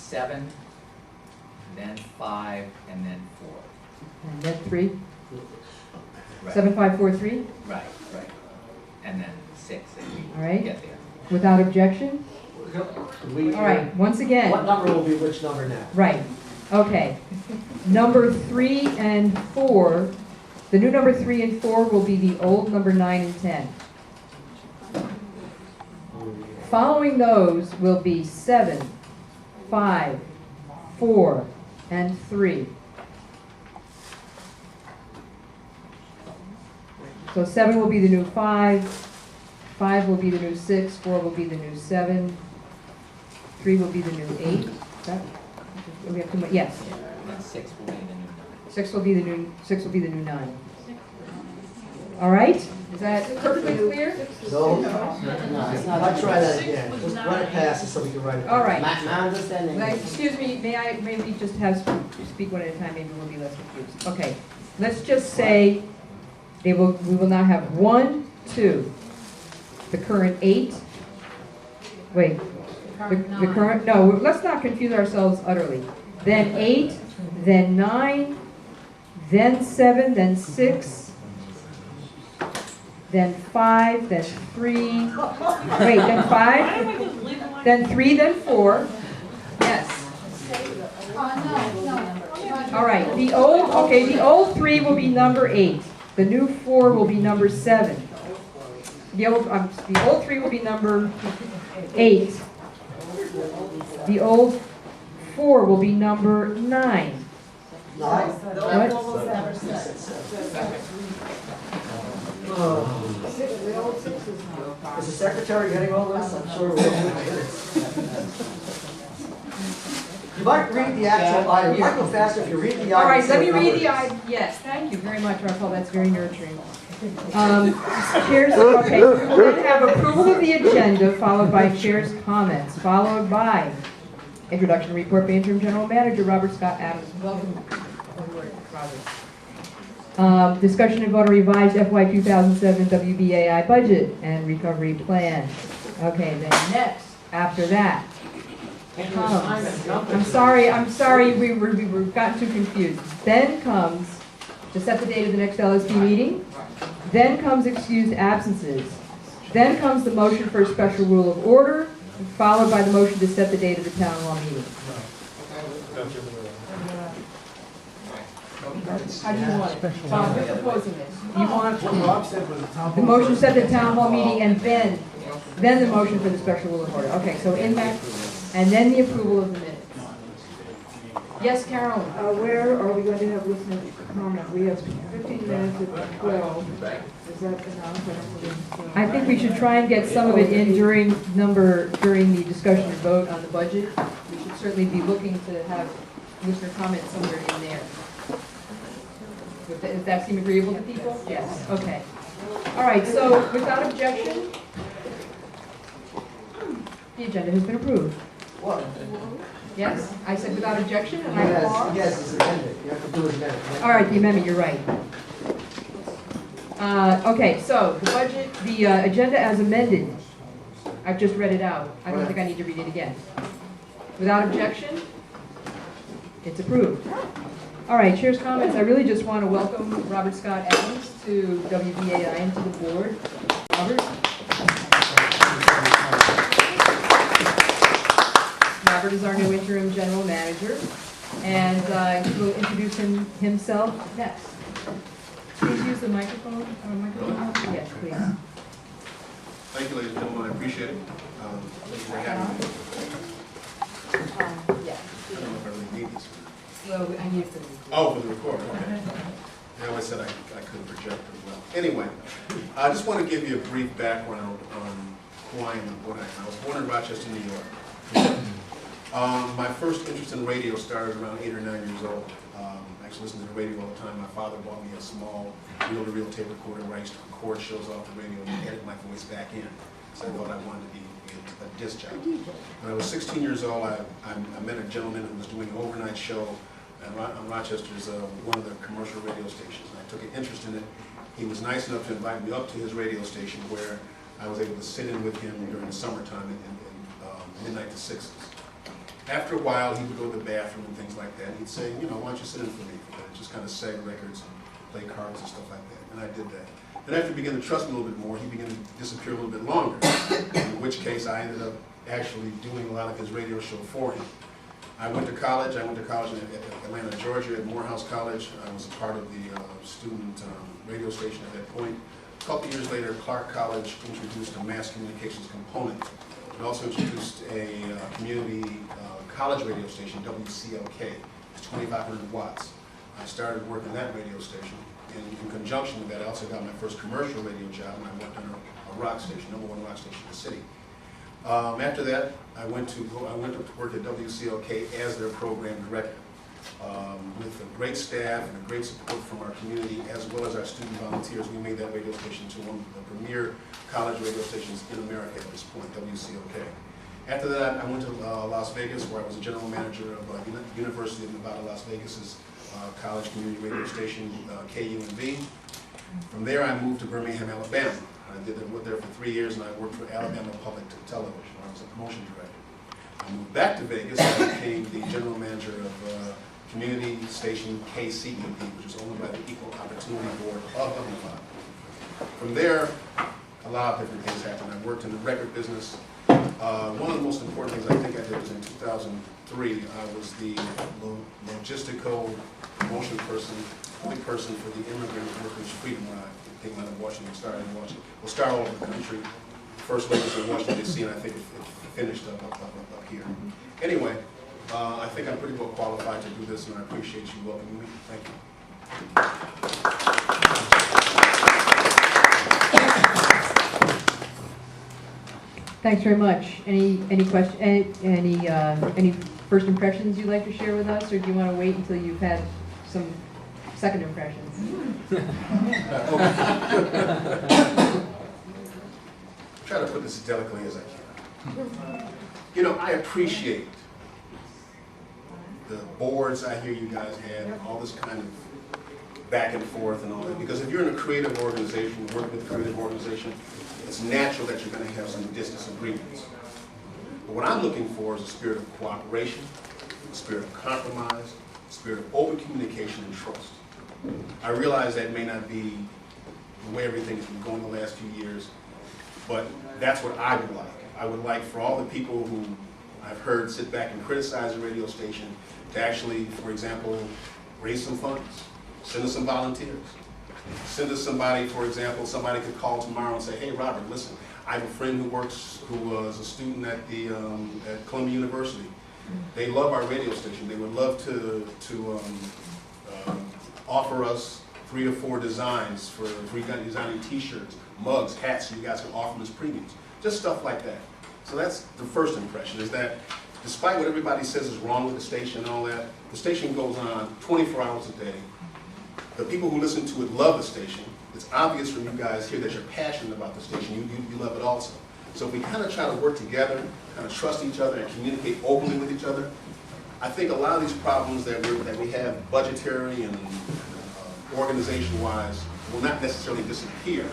7, then 5, and then 4. And then 3? Right. 7, 5, 4, 3? Right, right. And then 6 if we All right. get there. Without objection? All right, once again. What number will be which number now? Right, okay. Number 3 and 4, the new number 3 and 4 will be the old number 9 and 10. Following those will be 7, 5, 4, and 3. So 7 will be the new 5, 5 will be the new 6, 4 will be the new 7, 3 will be the new 8. Is that, we have too much? Yes. And 6 will be the new 9. 6 will be the new 9. All right? Is that perfectly clear? No, I'll try that again. Just run it past it so we can write it. All right. My understanding. Like, excuse me, may we just have, speak one at a time, maybe we'll be less confused. Okay, let's just say we will now have 1, 2, the current 8, wait, the current, no, let's not confuse ourselves utterly. Then 8, then 9, then 7, then 6, then 5, then 3, wait, then 5, then 3, then 4, yes. All right, the old 3 will be number 8. The new 4 will be number 7. The old 3 will be number 8. The old 4 will be number 9. What? Is the secretary getting all this? I'm sure we'll do it. You might read the actual item. You might go faster if you read the item. All right, let me read the item. Yes, thank you very much, Raphael. That's very nurturing. Okay, we will then have approval of the agenda, followed by chair's comments, followed by introduction report by interim general manager Robert Scott Adams. Welcome, Robert. Discussion and vote on revised FY 2007 WBAI budget and recovery plan. Okay, then next, after that, I'm sorry, we've gotten too confused. Then comes to set the date of the next LSP meeting. Then comes excused absences. Then comes the motion for a special rule of order, followed by the motion to set the date of the town hall meeting. How do you want it? Bob, you're proposing this. You want the motion to set the town hall meeting and then the motion for the special rule of order. Okay, so in that, and then the approval of the minutes. Yes, Carolyn? Where are we going to have listener comment? We have 15 minutes at 12. Is that enough? I think we should try and get some of it in during the discussion and vote on the budget. We should certainly be looking to have listener comments somewhere in there. Does that seem agreeable to people? Yes, okay. All right, so without objection, the agenda has been approved. What? Yes, I said without objection, and I pause. Yes, it's amended. You have to do it again. All right, the amendment, you're right. Okay, so the budget, the agenda as amended, I've just read it out. I don't think I need to read it again. Without objection, it's approved. All right, chair's comments. I really just want to welcome Robert Scott Adams to WBAI and to the board. Robert? Robert is our new interim general manager, and he will introduce himself next. Please use the microphone. Yes, please. Thank you, ladies and gentlemen. I appreciate it. Thank you for having me. Yeah. I don't know if I really need this. Well, I need it for the record. Oh, for the recorder, okay. I always said I couldn't project as well. Anyway, I just want to give you a brief background on who I am and what I am. I was born in Rochester, New York. My first interest in radio started around 8 or 9 years old. I actually listened to the radio all the time. My father bought me a small reel-to-reel tape recorder where I used to record shows off the radio and edit my voice back in. So I thought I wanted to be a disc jockey. When I was 16 years old, I met a gentleman who was doing an overnight show on Rochester's one of the commercial radio stations. And I took an interest in it. He was nice enough to invite me up to his radio station where I was able to sit in with him during the summertime in midnight to 6s. After a while, he would go to the bathroom and things like that. He'd say, you know, why don't you sit in for me for that? Just kind of sag records and play cards and stuff like that. And I did that. Then after he began to trust me a little bit more, he began to disappear a little bit longer, in which case I ended up actually doing a lot of his radio show for him. I went to college. I went to college in Atlanta, Georgia, at Morehouse College. I was a part of the student radio station at that point. A couple years later, Clark College introduced a mass communications component. It also introduced a community college radio station, WCLK. It's 2,500 watts. I started working that radio station. And in conjunction with that, I also got my first commercial radio job when I worked on a rock station, #1 rock station in the city. After that, I went to work at WCLK as their program director, with a great staff and a great support from our community, as well as our student volunteers. We made that radio station to one of the premier college radio stations in America at this point, WCLK. After that, I went to Las Vegas, where I was a general manager of University of Nevada, Las Vegas's college community radio station, KUNV. From there, I moved to Birmingham, Alabama. I worked there for 3 years, and I worked for Alabama Public Television, where I was a promotion director. I moved back to Vegas, and I became the general manager of community station KCEB, which is owned by the Equal Opportunity Board of Nevada. From there, a lot of different things happened. I worked in the record business. One of the most important things I think I did was in 2003, I was the logistical promotion person, point person for the Immigrant Workers Freedom Ride. It came out of Washington, started in Washington. We'll start all over the country. First was in Washington, D.C., and I think it finished up here. Anyway, I think I'm pretty well qualified to do this, and I appreciate you welcoming me. Thank you. Thanks very much. Any question? Any first impressions you'd like to share with us, or do you want to wait until you've had some second impressions? Try to put this as delicately as I can. You know, I appreciate the boards I hear you guys have, all this kind of back and forth and all that. Because if you're in a creative organization, working with a creative organization, it's natural that you're going to have some disagreements. But what I'm looking for is a spirit of cooperation, a spirit of compromise, a spirit of open communication and trust. I realize that may not be the way everything's been going the last few years, but that's what I would like. I would like for all the people who I've heard sit back and criticize the radio station to actually, for example, raise some funds, send us some volunteers. Send us somebody, for example, somebody could call tomorrow and say, hey, Robert, listen, I have a friend who was a student at at Columbia University. They love our radio station. They would love to offer us 3 or 4 designs for designing t-shirts, mugs, hats, so you guys can offer them as premiums. Just stuff like that. So that's the first impression, is that despite what everybody says is wrong with the station and all that, the station goes on 24 hours a day. The people who listen to it love the station. It's obvious from you guys here that you're passionate about the station. You love it also. So if we kind of try to work together, kind of trust each other and communicate openly with each other, I think a lot of these problems that we have budgetary and organization-wise will not necessarily disappear.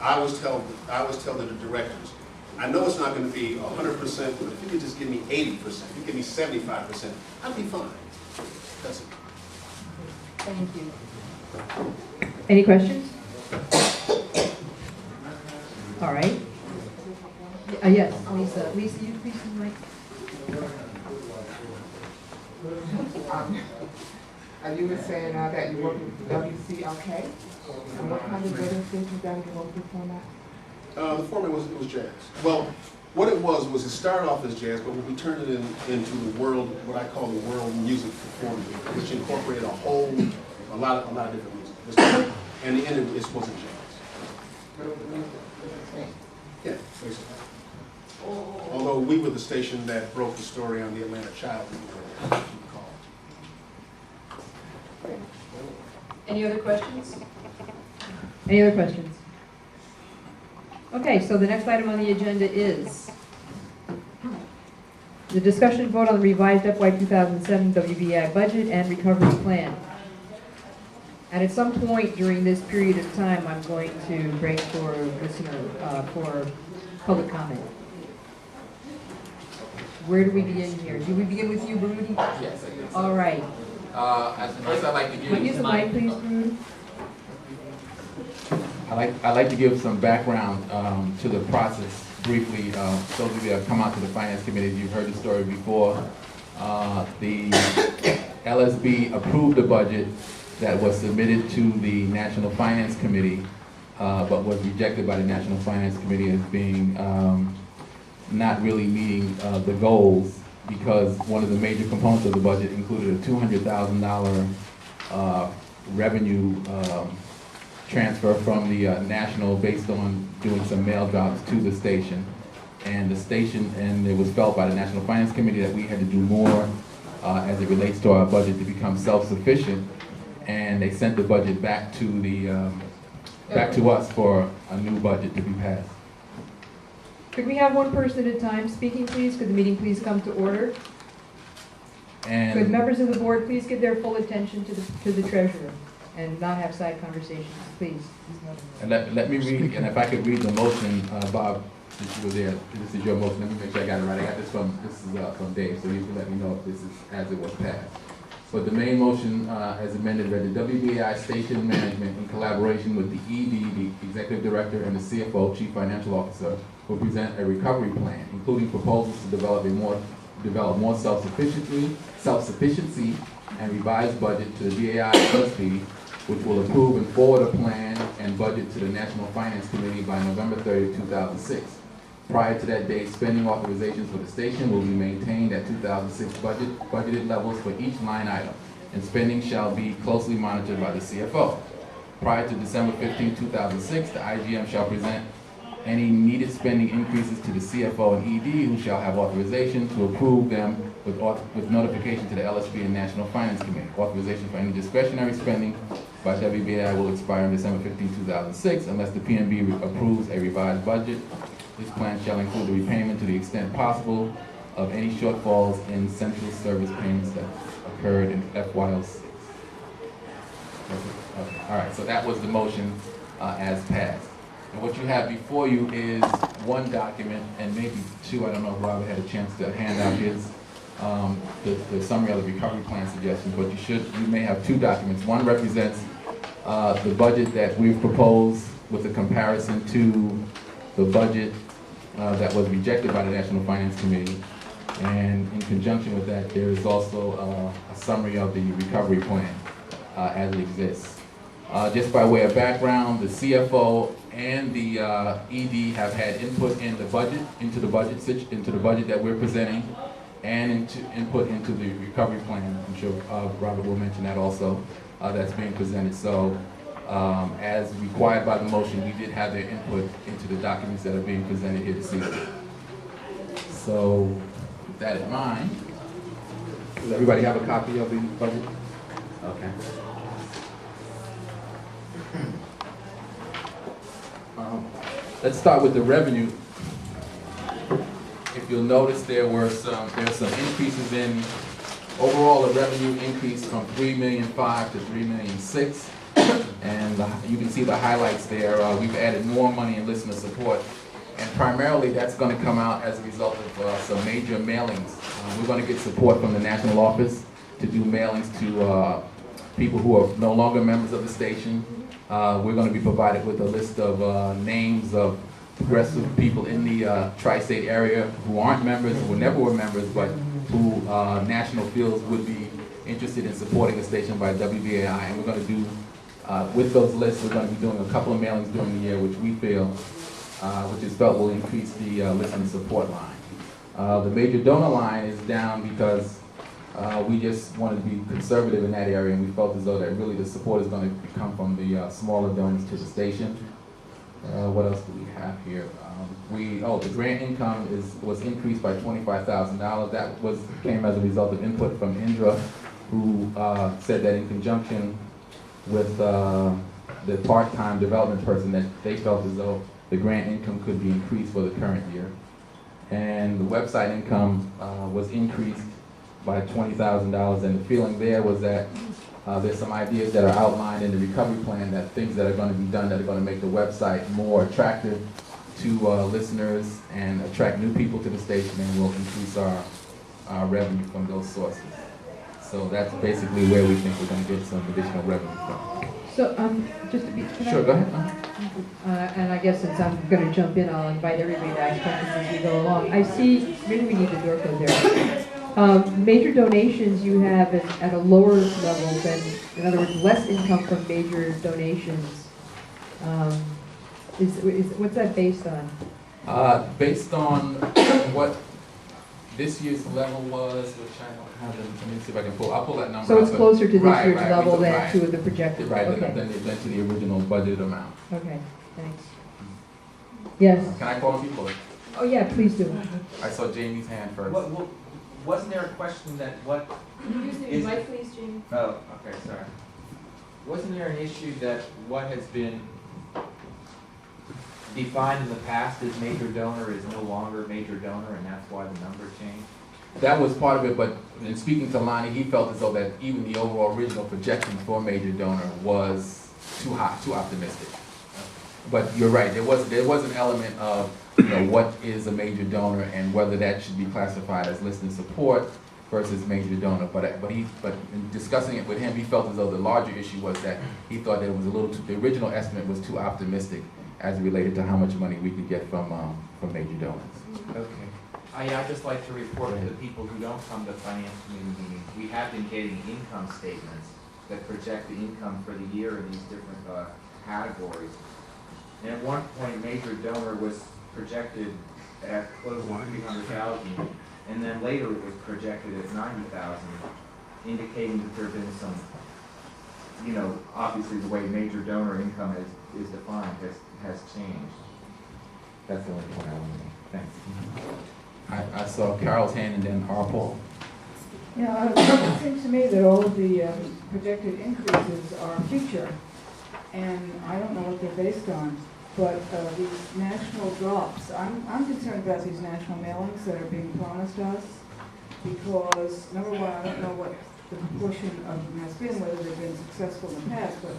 I always tell the directors, I know it's not going to be 100%, but if you could just give me 80%, if you give me 75%, I'd be fine. That's it. Thank you. Any questions? All right. Yes, Lisa. Lisa, you please the mic. You were saying that you work with WCLK, and what kind of radio stations that you work with for that? The format was jazz. Well, what it was it started off as jazz, but we turned it into the world, what I call the world music performance, which incorporated a lot of different music. And the end, it wasn't jazz. Yeah, basically. Although we were the station that broke the story on the Atlanta child. Any other questions? Any other questions? Okay, so the next item on the agenda is the discussion and vote on the revised FY 2007 WBAI budget and recovery plan. And at some point during this period of time, I'm going to break for public comment. Where do we begin here? Do we begin with you, Rudy? Yes, I guess. All right. As first, I'd like to Can you use give, the mic, please, Rudy? I'd like to give some background to the process briefly. Those of you that have come out to the Finance Committee, you've heard the story before. The LSB approved the budget that was submitted to the National Finance Committee, but was rejected by the National Finance Committee as being not really meeting the goals, because one of the major components of the budget included a $200,000 revenue transfer from the national based on doing some mail drops to the station. And the station, and it was felt by the National Finance Committee that we had to do more as it relates to our budget to become self-sufficient. And they sent the budget back to the back to us for a new budget to be passed. Could we have one person at a time speaking, please? Could the meeting please come to order? Could And members of the board please give their full attention to the treasurer and not have side conversations, please? let me read, and if I could read the motion, Bob, since you were there, this is your motion. Let me make sure I got it right. I got this from Dave, so you can let me know if this is as it was passed. But the main motion, as amended, read the WBAI station management, in collaboration with the ED, the executive director, and the CFO, chief financial officer, will present a recovery plan, including proposals to develop more self-sufficiency and revised budget to the BAI LSP, which will approve and forward a plan and budget to the National Finance Committee by November 30, 2006. Prior to that date, spending authorizations for the station will be maintained at 2006 budgeted levels for each line item, and spending shall be closely monitored by the CFO. Prior to December 15, 2006, the IGM shall present any needed spending increases to the CFO and ED, who shall have authorization to approve them with notification to the LSP and National Finance Committee. Authorization for any discretionary spending by WBAI will expire on December 15, 2006, unless the PNB approves a revised budget. This plan shall include the repayment to the extent possible of any shortfalls in central service payments that occurred in FY06. Okay. All right, so that was the motion as passed. And what you have before you is one document, and maybe two. I don't know if Robert had a chance to hand out his the summary of the recovery plan suggestions, but you may have two documents. One represents the budget that we've proposed with a comparison to the budget that was rejected by the National Finance Committee. And in conjunction with that, there is also a summary of the recovery plan as it exists. Just by way of background, the CFO and the ED have had input in the budget, into the budget that we're presenting, and input into the recovery plan. I'm sure Robert will mention that also, that's being presented. So as required by the motion, we did have their input into the documents that are being presented here this evening. So with that in mind, does everybody have a copy of the budget? Okay. Let's start with the revenue. If you'll notice, there's some increases in overall. The revenue increased from $3.5 million to $3.6 million, and you can see the highlights there. We've added more money in listener support, and primarily that's going to come out as a result of some major mailings. We're going to get support from the national office to do mailings to people who are no longer members of the station. We're going to be provided with a list of names of progressive people in the tri-state area who aren't members, who never were members, but who national feels would be interested in supporting the station by WBAI. And we're going to do, with those lists, we're going to be doing a couple of mailings during the year, which we feel, which is felt will increase the listener support line. The major donor line is down because we just wanted to be conservative in that area, and we felt as though that really the support is going to come from the smaller donors to the station. What else do we have here? The grant income was increased by $25,000. That came as a result of input from Indra, who said that in conjunction with the part-time development person, that they felt as though the grant income could be increased for the current year. And the website income was increased by $20,000, and the feeling there was that there's some ideas that are outlined in the recovery plan, that things that are going to be done that are going to make the website more attractive to listeners and attract new people to the station, and will increase our revenue from those sources. So that's basically where we think we're going to get some additional revenue from. So, just to be. Sure, go ahead. And I guess since I'm going to jump in, I'll invite everybody to ask questions as we go along. I see, maybe we need the door code there. Major donations you have at a lower level than, in other words, less income from major donations. What's that based on? Based on what this year's level was, which I don't have, let me see if I can I'll pull that number. So it's closer to this year's right, level than right. to the projected? Right, Okay. than to the original budget amount. Okay, thanks. Yes. Can I call people? Oh, yeah, please do. I saw Jamie's hand first. Wasn't there a question that what? Use the Is- mic, please, Jamie. Oh, okay, sorry. Wasn't there an issue that what has been defined in the past as major donor is no longer major donor, and that's why the number changed? That was part of it, but in speaking to Lonnie, he felt as though that even the overall original projection for major donor was too high, too optimistic. But you're right, there was an element of, what is a major donor and whether that should be classified as listener support versus major donor. But in discussing it with him, he felt as though the larger issue was that he thought that it was a little too, the original estimate was too optimistic as it related to how much money we could get from major donors. Okay. I'd just like to report to the people who don't come to finance committee meetings, we have been getting income statements that project the income for the year in these different categories. And at one point, major donor was projected at close to 300,000, and then later it was projected at 90,000, indicating that there have been some, obviously the way major donor income is defined has changed. That's the only point I want to make. Thanks. I saw Carol's hand and then Paul. Yeah, it seems to me that all of the projected increases are future, and I don't know what they're based on, but these national drops, I'm concerned about these national mailings that are being promised us, because, number one, I don't know what the proportion of them has been, whether they've been successful in the past, but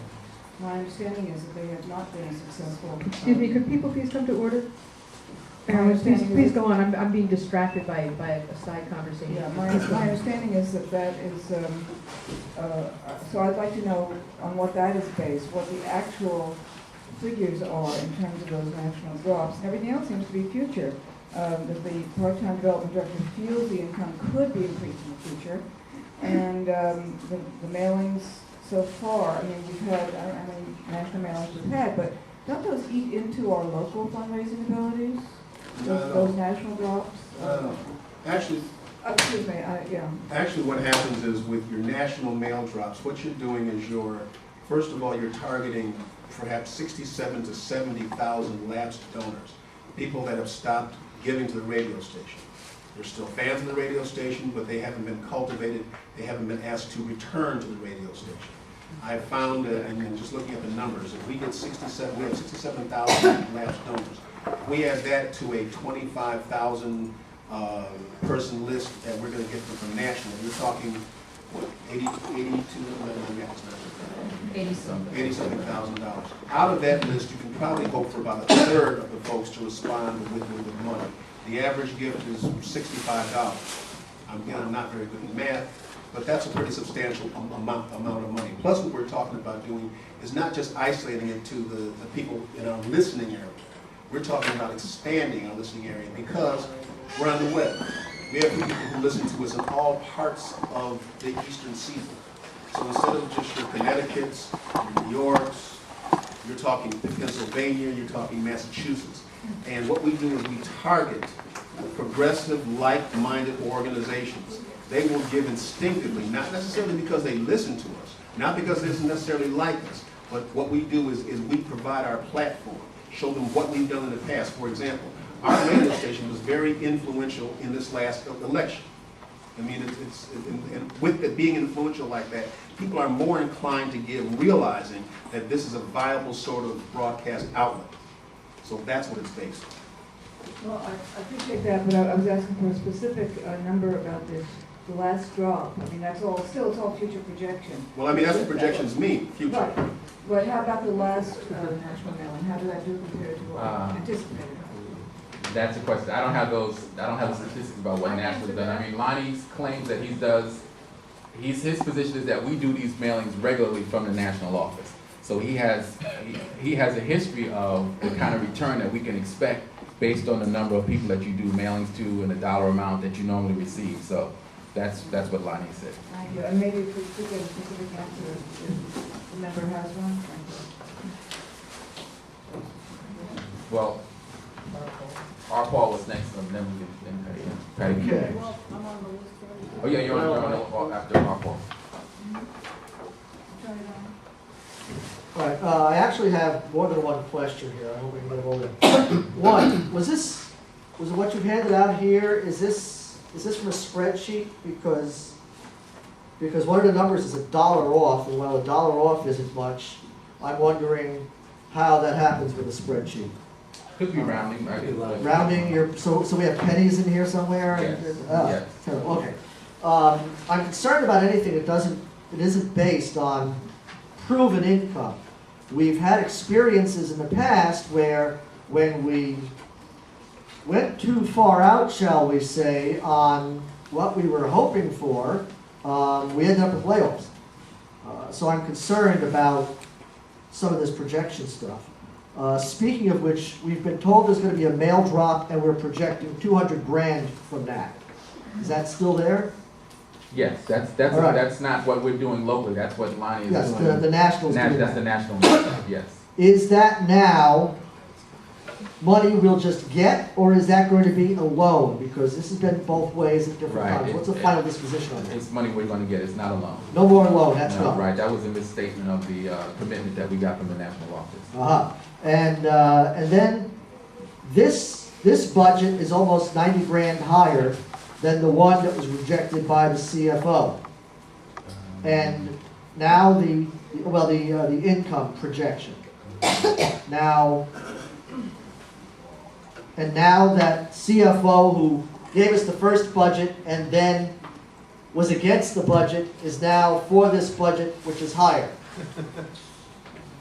my understanding is that they have not been successful. Excuse me, could people please come to order? Please go on, I'm being distracted by a side conversation. Yeah, my understanding is that is, so I'd like to know on what that is based, what the actual figures are in terms of those national drops. And everything else seems to be future. That the part-time development director feels the income could be increased in the future. And the mailings so far, I mean, we've had, I don't know how many national mailings we've had, but don't those eat into our local fundraising abilities? Those national drops? Actually, Excuse me, yeah. Actually, what happens is with your national mail drops, what you're doing is first of all, you're targeting perhaps 67 to 70,000 lapsed donors, people that have stopped giving to the radio station. They're still fans of the radio station, but they haven't been cultivated, they haven't been asked to return to the radio station. I found, and just looking at the numbers, if we get 67,000 lapsed donors, we add that to a 25,000 person list that we're going to get from national. You're talking, what, 80-something thousand dollars. Out of that list, you can probably hope for about a third of the folks to respond with money. The average gift is $65. I'm not very good at math, but that's a pretty substantial amount of money. Plus, what we're talking about doing is not just isolating it to the people in our listening area. We're talking about expanding our listening area because we're on the web. We have people who listen to us in all parts of the eastern seaboard. So instead of just your Connecticut's, your New York's, you're talking Pennsylvania, you're talking Massachusetts. And what we do is we target progressive, like-minded organizations. They will give instinctively, not necessarily because they listen to us, not because they necessarily like us, but what we do is we provide our platform, show them what we've done in the past. For example, our radio station was very influential in this last election. I mean, and with it being influential like that, people are more inclined to give, realizing that this is a viable sort of broadcast outlet. So that's what it's based on. Well, I appreciate that, but I was asking for a specific number about the last drop. I mean, it's all future projection. Well, I mean, that's what projections mean, future. Right. But how about the last national mailing? How did that do compared to what anticipated? That's a question. I don't have the statistics about what national's done. I mean, Lonnie claims that his position is that we do these mailings regularly from the national office. So he has a history of the kind of return that we can expect based on the number of people that you do mailings to and the dollar amount that you normally receive. So that's what Lonnie said. Thank you, and maybe if we could get a specific answer, if the member has one. Thank you. Well, our Paul was next, and then we can Patty. Okay. Oh yeah, you're on after our Paul. All right, I actually have more than one question here. I hope we can get them all in. One, was it what you've handed out here? Is this from a spreadsheet? Because one of the numbers is $1 off, and while $1 off isn't much, I'm wondering how that happens with a spreadsheet. Could be rounding, right? Rounding, so we have pennies in here somewhere? Yes. Oh, terrible. Okay. I'm concerned about anything that isn't based on proven income. We've had experiences in the past where when we went too far out, shall we say, on what we were hoping for, we ended up with layoffs. So I'm concerned about some of this projection stuff. Speaking of which, we've been told there's going to be a mail drop, and we're projecting 200 grand from that. Is that still there? Yes, that's All right. that's not what we're doing locally. That's what Lonnie is Yes, doing. the nationals doing That's that. the national. Yes. Is that now money we'll just get, or is that going to be a loan? Because this has been both ways at different Right. times. What's the final disposition on this? It's money we're going to get. It's not a loan. No more loan, that's No, not. right. That was a misstatement of the commitment that we got from the national office. Uh-huh. And then this budget is almost 90 grand higher than the one that was rejected by the CFO. And now the income projection. Now that CFO who gave us the first budget and then was against the budget is now for this budget, which is higher.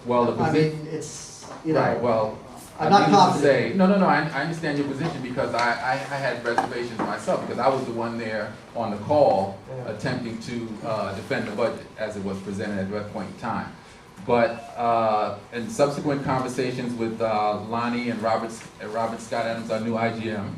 Well, the I position. mean, it's, Right. Well, I'm not needless to confident. say, no. I understand your position because I had reservations myself because I was the one there on the call Yeah. attempting to defend the budget as it was presented at that point in time. But in subsequent conversations with Lonnie and Robert Scott Adams, our new IGM,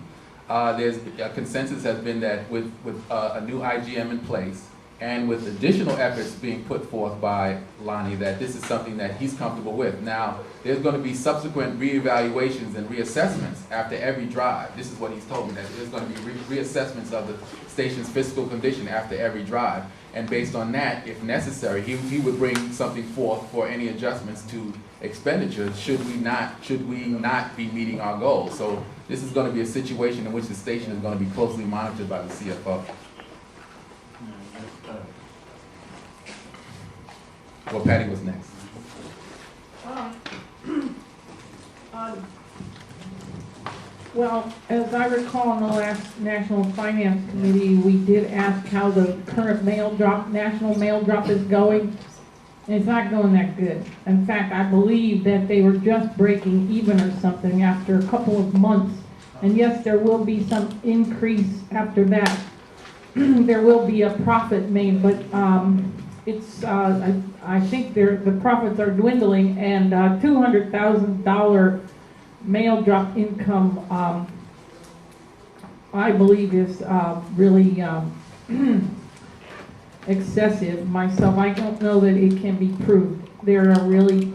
there's a consensus has been that with a new IGM in place and with additional efforts being put forth by Lonnie, that this is something that he's comfortable with. Now, there's going to be subsequent reevaluations and reassessments after every drive. This is what he's told me, that there's going to be reassessments of the station's fiscal condition after every drive. And based on that, if necessary, he would bring something forth for any adjustments to expenditures should we not be meeting our goals. So this is going to be a situation in which the station is going to be closely monitored by the CFO. Well, Patty was next. Well, as I recall in the last National Finance Committee, we did ask how the current national mail drop is going. And it's not going that good. In fact, I believe that they were just breaking even or something after a couple of months. And yes, there will be some increase after that. There will be a profit made, but I think the profits are dwindling, and $200,000 mail drop income, I believe is really excessive myself. I don't know that it can be proved. There are really,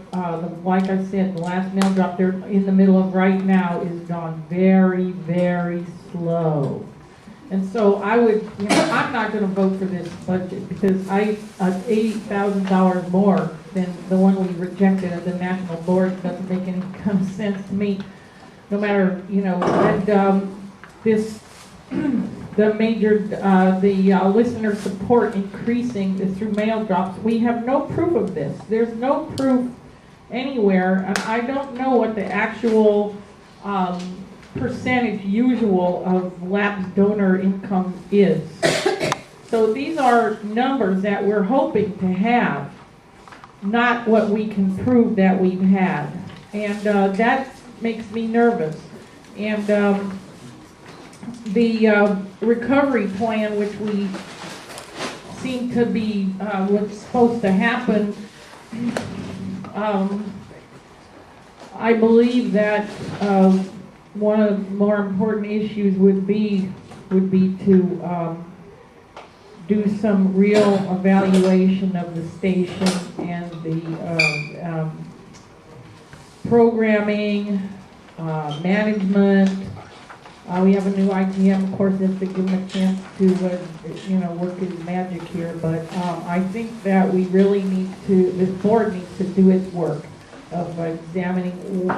like I said, the last mail drop they're in the middle of right now is gone very, very slow. And so I would, I'm not going to vote for this budget because $80,000 more than the one we rejected at the national board doesn't make any kind of sense to me. No matter, and the major, listener support increasing through mail drops. We have no proof of this. There's no proof anywhere, and I don't know what the actual percentage usual of lapsed donor income is. So these are numbers that we're hoping to have, not what we can prove that we've had. And that makes me nervous. And the recovery plan, which we seem to be what's supposed to happen, I believe that one of the more important issues would be to do some real evaluation of the station and the programming, management. We have a new IGM, of course, if they give him a chance to, work his magic here. But I think that we really need to, this board needs to do its work of examining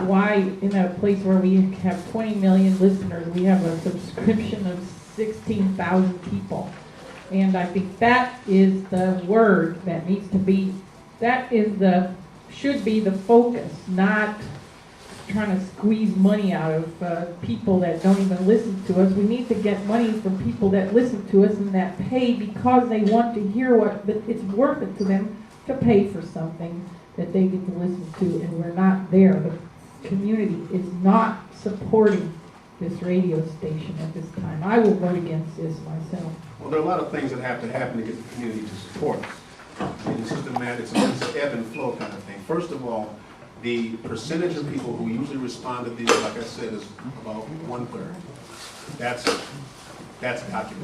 why, in a place where we have 20 million listeners, we have a subscription of 16,000 people. And I think that is the word that needs to be, should be the focus, not trying to squeeze money out of people that don't even listen to us. We need to get money from people that listen to us and that pay because they want to hear it's worth it to them to pay for something that they get to listen to, and we're not there. The community is not supporting this radio station at this time. I will vote against this myself. Well, there are a lot of things that have to happen to get the community to support us. I mean, it's just a matter, it's an ebb and flow kind of thing. First of all, the percentage of people who usually respond to these, like I said, is about 1/3. That's documented.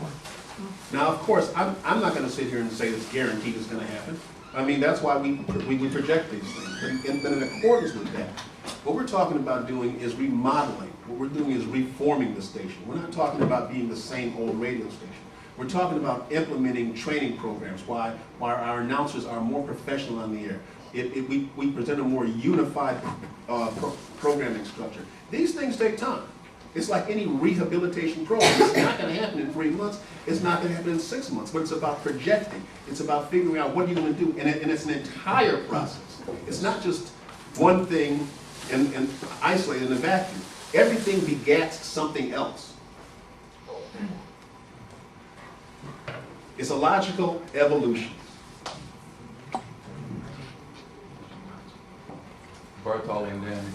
Now, of course, I'm not going to sit here and say it's guaranteed it's going to happen. I mean, that's why we project these things. But in accordance with that, what we're talking about doing is remodeling. What we're doing is reforming the station. We're not talking about being the same old radio station. We're talking about implementing training programs, why our announcers are more professional on the air. We present a more unified programming structure. These things take time. It's like any rehabilitation program. It's not going to happen in 3 months. It's not going to happen in 6 months. But it's about projecting. It's about figuring out what you're going to do. And it's an entire process. It's not just one thing and isolated in a vacuum. Everything begets something else. It's a logical evolution. Bertol and then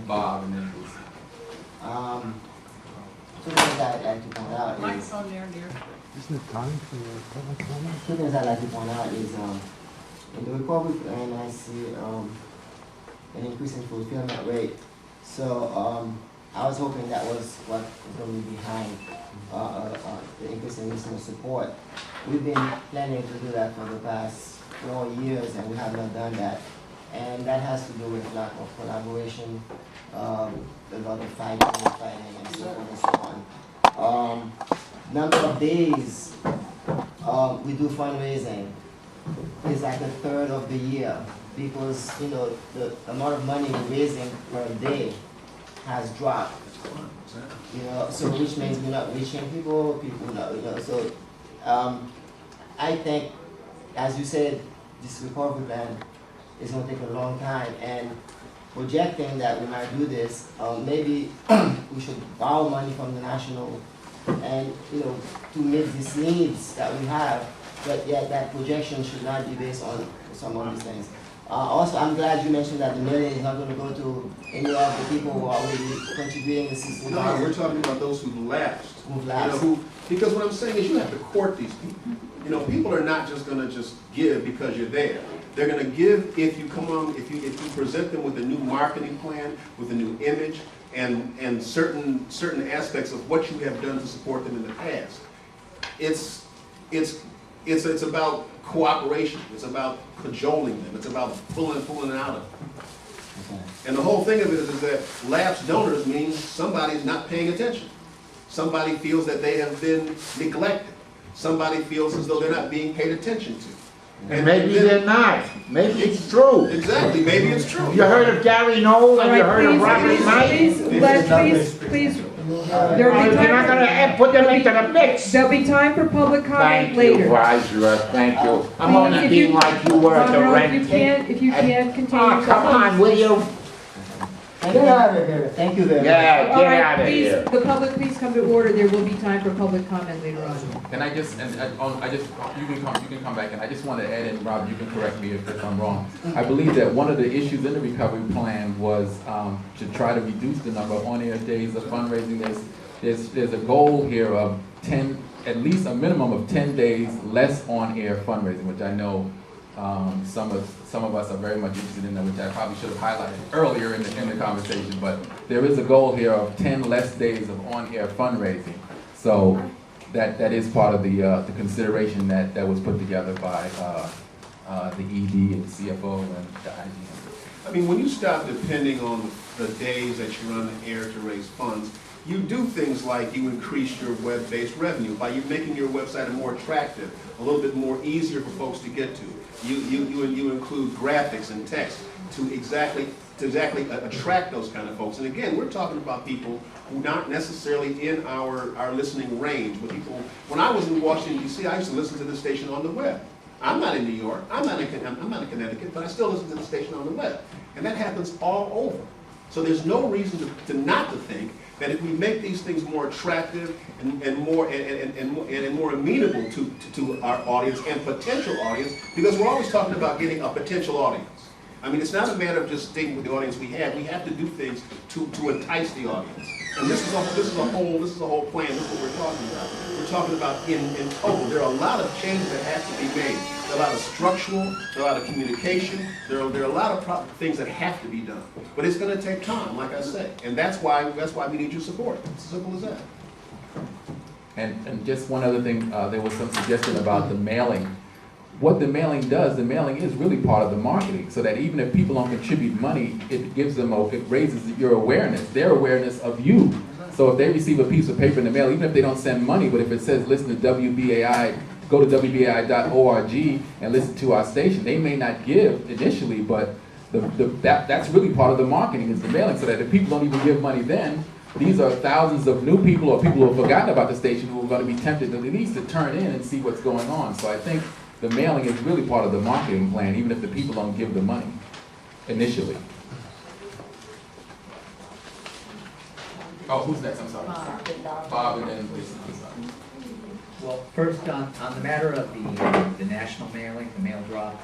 Bob and then Lucy. Two things I'd like to point out is... Mike's on there, dear. Isn't it time for public comment? Two things I'd like to point out is, in the report and I see an increase in fulfillment rate. So I was hoping that was what was going to be behind the increase in listener support. We've been planning to do that for the past 4 years and we have not done that. And that has to do with lack of collaboration, a lot of fighting and so on and so on. Number of days we do fundraising is like 1/3 of the year because the amount of money we're raising per day has dropped. So which means we're not reaching people not, so I think, as you said, this recovery plan is going to take a long time, and projecting that we might do this, maybe we should borrow money from the national and to meet these needs that we have, but yet that projection should not be based on some of these things. Also, I'm glad you mentioned that the million is not going to go to any of the people who are already contributing the system. No, we're talking about those who've lapsed. Who've lapsed. Because what I'm saying is you have to court these people. People are not just going to just give because you're there. They're going to give if you come on, if you present them with a new marketing plan, with a new image, and certain aspects of what you have done to support them in the past. It's about cooperation. It's about cajoling them. It's about pulling it out of them. Okay. And the whole thing of it is that lapsed donors means somebody's not paying attention. Somebody feels that they have been neglected. Somebody feels as though they're not being paid attention to. And maybe they're not. Maybe it's true. Exactly, maybe it's true. You heard of Gary Knowles and you heard of Robert Knight? Please, You're not going to put them into the mix. there'll be time for public comment Thank later. you, Viceroy. Thank you. I'm only being like you were at the Monroe, rent. if you can't contain Oh, yourself. come on, will you? Get out of here. Thank you very much. Yeah, All get right, out of please, here. the public, please come to order. There will be time for public comment later on. And I just, you can come back, and I just want to add in, Rob, you can correct me if I'm wrong. I believe that one of the issues in the recovery plan was to try to reduce the number of on-air days of fundraising. There's a goal here of 10, at least a minimum of 10 days less on-air fundraising, which I know some of us are very much interested in, which I probably should have highlighted earlier in the conversation, but there is a goal here of 10 less days of on-air fundraising. So that is part of the consideration that was put together by the ED and the CFO and the IGN. I mean, when you stop depending on the days that you're on the air to raise funds, you do things like you increase your web-based revenue by you making your website more attractive, a little bit more easier for folks to get to. You include graphics and text to exactly attract those kind of folks. And again, we're talking about people who aren't necessarily in our listening range. But people, when I was in Washington D.C., I used to listen to the station on the web. I'm not in New York. I'm not in Connecticut, but I still listen to the station on the web, and that happens all over. So there's no reason to not to think that if we make these things more attractive and more amenable to our audience and potential audience, because we're always talking about getting a potential audience. I mean, it's not a matter of just staying with the audience we have. We have to do things to entice the audience. And this is a whole plan. This is what we're talking about. We're talking about in total. There are a lot of changes that have to be made. There are a lot of structural. There are a lot of communication. There are a lot of things that have to be done. But it's going to take time, like I say, and that's why we need your support. It's as simple as that. And just one other thing, there was some suggestion about the mailing. What the mailing does, the mailing is really part of the marketing, so that even if people don't contribute money, it gives them, it raises your awareness, their awareness of you. So if they receive a piece of paper in the mail, even if they don't send money, but if it says listen to WBAI, go to WBAI.org and listen to our station, they may not give initially, but that's really part of the marketing, is the mailing, so that if people don't even give money then, these are thousands of new people or people who have forgotten about the station who are going to be tempted at least to turn in and see what's going on. So I think the mailing is really part of the marketing plan, even if the people don't give the money initially. Oh, who's next? I'm sorry. Bob and then Lisa. I'm sorry. Well, first on the matter of the national mailing, the mail drop,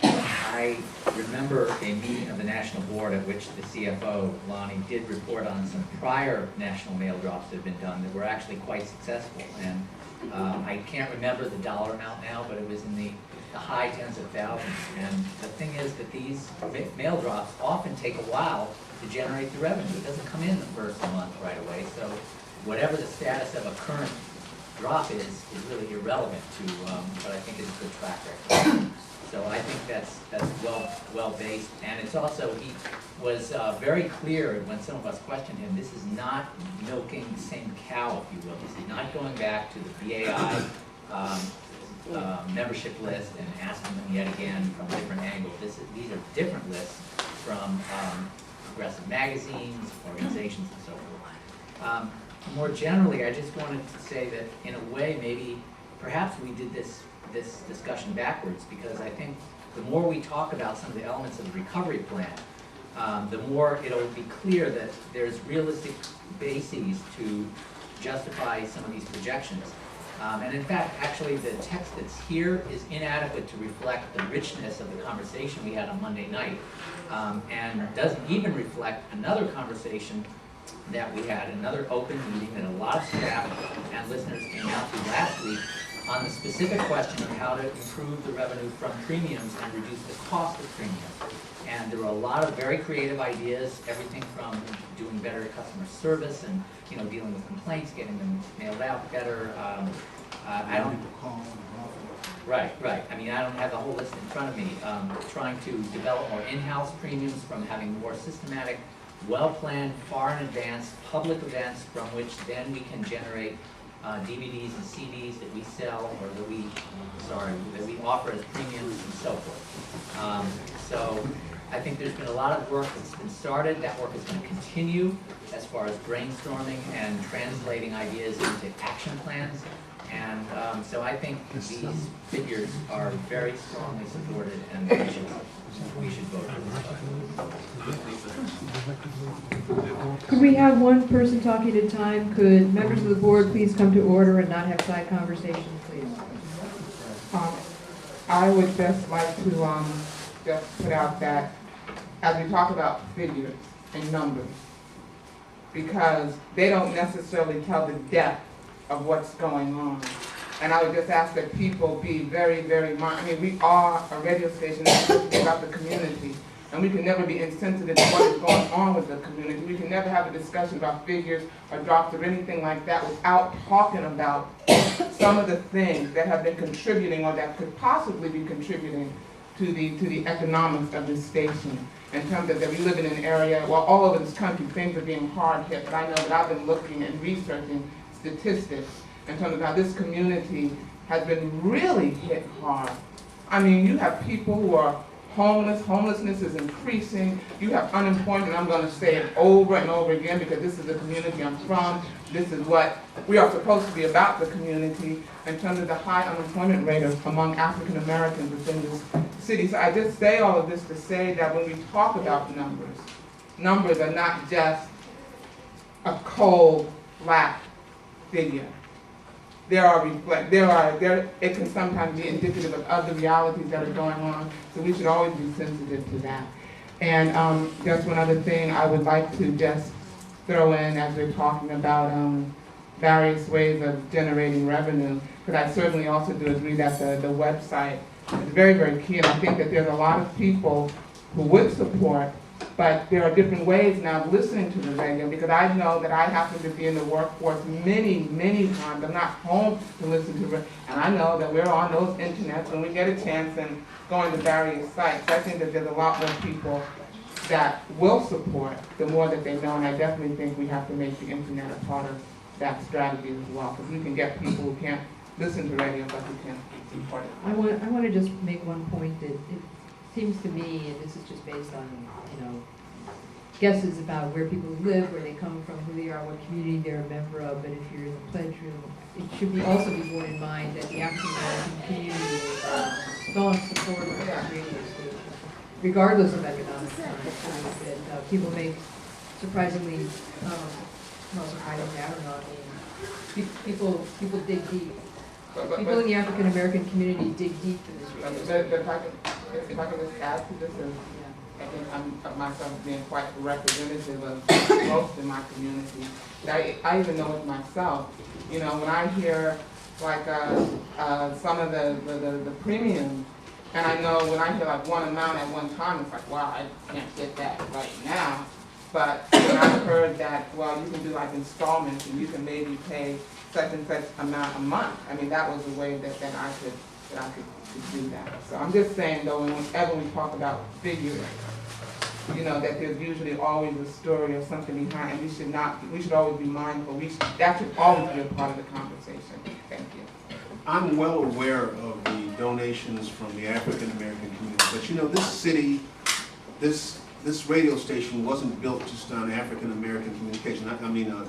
I remember a meeting of the national board at which the CFO, Lonnie, did report on some prior national mail drops that had been done that were actually quite successful. And I can't remember the dollar amount now, but it was in the high tens of thousands. And the thing is that these mail drops often take a while to generate the revenue. It doesn't come in the first month right away. So whatever the status of a current drop is really irrelevant to what I think is a good track record. So I think that's well based, and it's also, he was very clear when some of us questioned him. This is not milking the same cow, if you will. This is not going back to the BAI membership list and asking them yet again from a different angle. These are different lists from progressive magazines, organizations, and so forth. More generally, I just wanted to say that in a way, maybe perhaps we did this discussion backwards, because I think the more we talk about some of the elements of the recovery plan, the more it'll be clear that there's realistic bases to justify some of these projections. And in fact, actually, the text that's here is inadequate to reflect the richness of the conversation we had on Monday night, and doesn't even reflect another conversation that we had, another open meeting that a lot of staff and listeners came out to last week on the specific question of how to improve the revenue from premiums and reduce the cost of premiums. And there were a lot of very creative ideas, everything from doing better customer service and dealing with complaints, getting them mailed out better. I don't. Right. I mean, I don't have the whole list in front of me. Trying to develop more in-house premiums from having more systematic, well-planned, far in advance public events from which then we can generate DVDs and CDs that we sell, or that we offer as premiums and so forth. So I think there's been a lot of work that's been started. That work is going to continue as far as brainstorming and translating ideas into action plans. And so I think these figures are very strongly supported, and we should vote for them. Could we have one person talking at a time? Could members of the board please come to order and not have side conversations, please? I would just like to just put out that as we talk about figures and numbers, because they don't necessarily tell the depth of what's going on. And I would just ask that people be very, very mindful. I mean, we are a radio station that's about the community, and we can never be insensitive to what is going on with the community. We can never have a discussion about figures or drops or anything like that without talking about some of the things that have been contributing or that could possibly be contributing to the economics of this station. In terms of that we live in an area, well, all over this country, things are being hard hit, but I know that I've been looking and researching statistics in terms of how this community has been really hit hard. I mean, you have people who are homeless, homelessness is increasing, you have unemployment, I'm gonna say it over and over again because this is the community I'm from, this is what we are supposed to be about the community in terms of the high unemployment rate among African Americans within this city. So I just say all of this to say that when we talk about numbers, numbers are not just a cold, flat figure. It can sometimes be indicative of other realities that are going on, so we should always be sensitive to that. And just one other thing I would like to just throw in as we're talking about various ways of generating revenue, because I certainly also do agree that the website is very, very key, and I think that there's a lot of people who would support, but there are different ways now of listening to the radio, because I know that I happen to be in the workforce many, many times. I'm not home to listen to radio, and I know that we're on those internets when we get a chance and going to various sites. I think that there's a lot more people that will support the more that they know, and I definitely think we have to make the internet a part of that strategy as well, because we can get people who can't listen to radio, but who can support it. I want to just make one point that it seems to me, and this is just based on, guesses about where people live, where they come from, who they are, what community they're a member of, but if you're in the pledge room, it should also be borne in mind that the African American community is a staunch supporter of this radio station, regardless of economic times. That people make surprisingly, I don't know, people dig deep. People in the African American community dig deep in this radio. If I can just add to this, I think I'm myself being quite representative of most in my community. I even know it myself. When I hear like some of the premiums, and I know when I hear like one amount at one time, it's like, wow, I can't get that right now. But when I heard that, well, you can do like installments and you can maybe pay such and such amount a month. I mean, that was a way that I could do that. So I'm just saying, though, whenever we talk about figures, that there's usually always a story or something behind, and we should always be mindful. That should always be a part of the conversation. Thank you. I'm well aware of the donations from the African American community, but this city, this radio station wasn't built just on African American communication.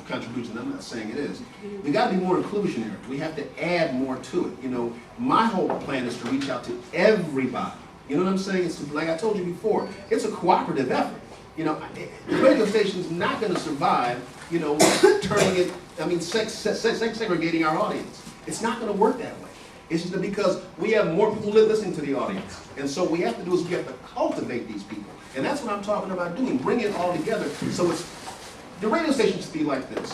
Contribution. I'm not saying it is. We got to be more inclusionary. We have to add more to it. My whole plan is to reach out to everybody. You know what I'm saying? It's like I told you before. It's a cooperative effort. The radio station's not going to survive. Turning it. Segregating our audience. It's not going to work that way. It's just because we have more people listening to the audience, and so what we have to do is we have to cultivate these people. And that's what I'm talking about doing, bring it all together. So the radio station should be like this.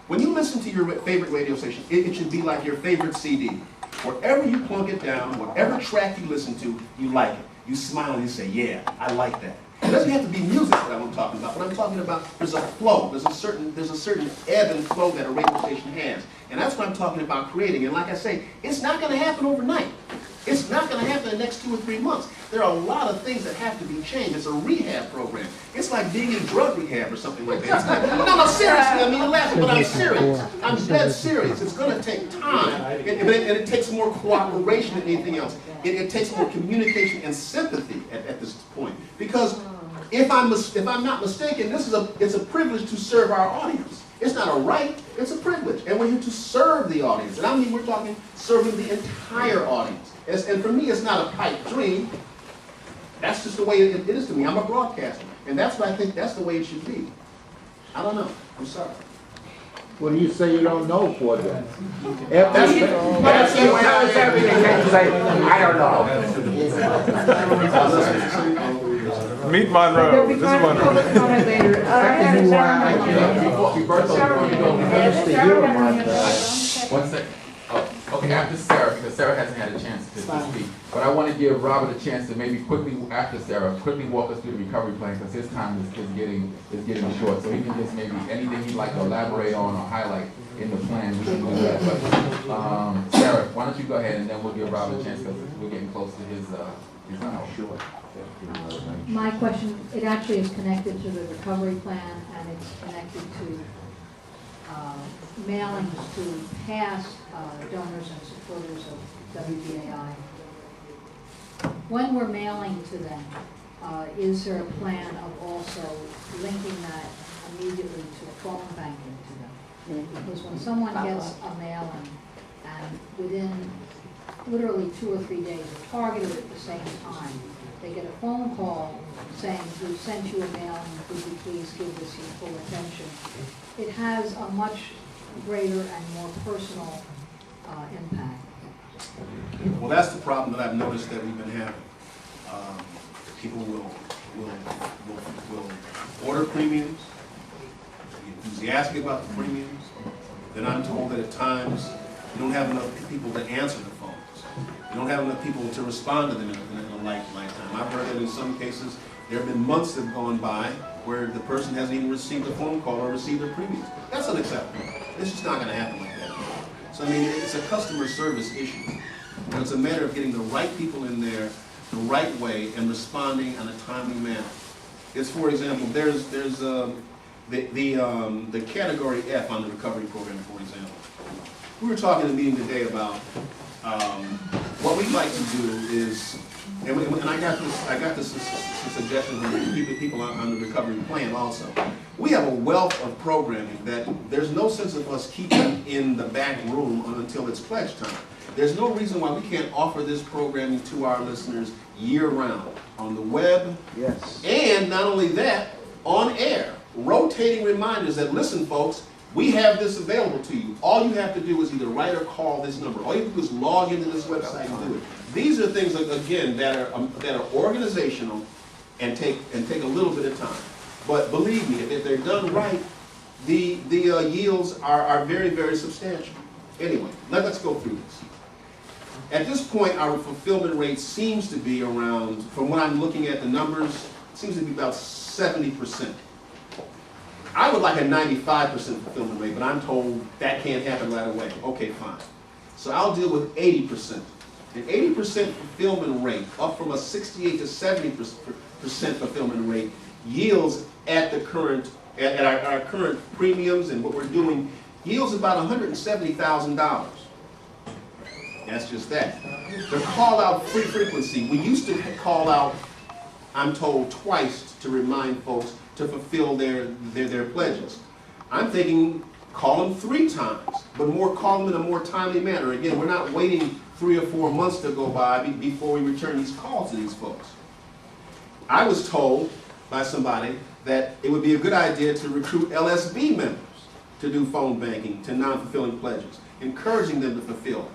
When you listen to your favorite radio station, it should be like your favorite CD. Wherever you plunk it down, whatever track you listen to, you like it. You smile and you say, yeah, I like that. It doesn't have to be music that I'm talking about, but I'm talking about there's a flow, there's a certain ebb and flow that a radio station has. And that's what I'm talking about creating. And like I say, it's not going to happen overnight. It's not going to happen in the next 2 or 3 months. There are a lot of things that have to be changed. It's a rehab program. It's like being in drug rehab or something like that. No, seriously, you're laughing, but I'm serious. I'm dead serious. It's going to take time, and it takes more cooperation than anything else. It takes more communication and sympathy at this point. Because if I'm not mistaken, it's a privilege to serve our audience. It's not a right, it's a privilege. And we're here to serve the audience. And I mean, we're talking serving the entire audience. And for me, it's not a pipe dream. That's just the way it is to me. I'm a broadcaster. And that's what I think that's the way it should be. I don't know. I'm sorry. Well, you say you don't know for them. That's everything that you say, I don't know. Meet There'll Monroe. be This is time for Monroe. public comment later. One second. Oh, okay, after Sarah, because Sarah hasn't had a chance to speak. But I want to give Robert a chance to maybe quickly, after Sarah, quickly walk us through the recovery plan, because his time is getting short. So he can just maybe anything he'd like to elaborate on or highlight in the plan, we can do that. But Sarah, why don't you go ahead and then we'll give Robert a chance, because we're getting close to his hour. Sure. My question, it actually is connected to the recovery plan, and it's connected to mailings to past donors and supporters of WBAI. When we're mailing to them, is there a plan of also linking that immediately to phone banking to them? Because when someone gets a mailing and within literally 2 or 3 days, are targeted at the same time, they get a phone call saying, we've sent you a mailing, would you please give this your full attention? It has a much greater and more personal impact. Well, that's the problem that I've noticed that we've been having. People will order premiums, be enthusiastic about the premiums. Then I'm told that at times you don't have enough people to answer the phones. You don't have enough people to respond to them in a lifetime. I've heard that in some cases there have been months that have gone by where the person hasn't even received a phone call or received their premiums. That's unacceptable. It's just not going to happen like that. So I mean, it's a customer service issue. And it's a matter of getting the right people in there the right way and responding in a timely manner. It's, for example, there's the category F on the recovery program, for example. We were talking in a meeting today about what we'd like to do is, and I got this suggestion from people on the recovery plan also. We have a wealth of programming that there's no sense of us keeping in the back room until it's pledge time. There's no reason why we can't offer this programming to our listeners year-round, on the web, Yes. and not only that, on air, rotating reminders that, listen folks, we have this available to you. All you have to do is either write or call this number. All you have to do is log into this website and do it. These are things, again, that are organizational and take a little bit of time. But believe me, if they're done right, the yields are very, very substantial. Anyway, let's go through this. At this point, our fulfillment rate seems to be around, from what I'm looking at the numbers, it seems to be about 70%. I would like a 95% fulfillment rate, but I'm told that can't happen right away. Okay, fine. So I'll deal with 80%. An 80% fulfillment rate, up from a 68 to 70% fulfillment rate, yields at the current, at our current premiums and what we're doing, yields about $170,000. That's just that. The call out free frequency, we used to call out, I'm told, twice to remind folks to fulfill their pledges. I'm thinking call them 3 times, but call them in a more timely manner. Again, we're not waiting 3 or 4 months to go by before we return these calls to these folks. I was told by somebody that it would be a good idea to recruit LSB members to do phone banking to non-fulfilling pledges, encouraging them to fulfill.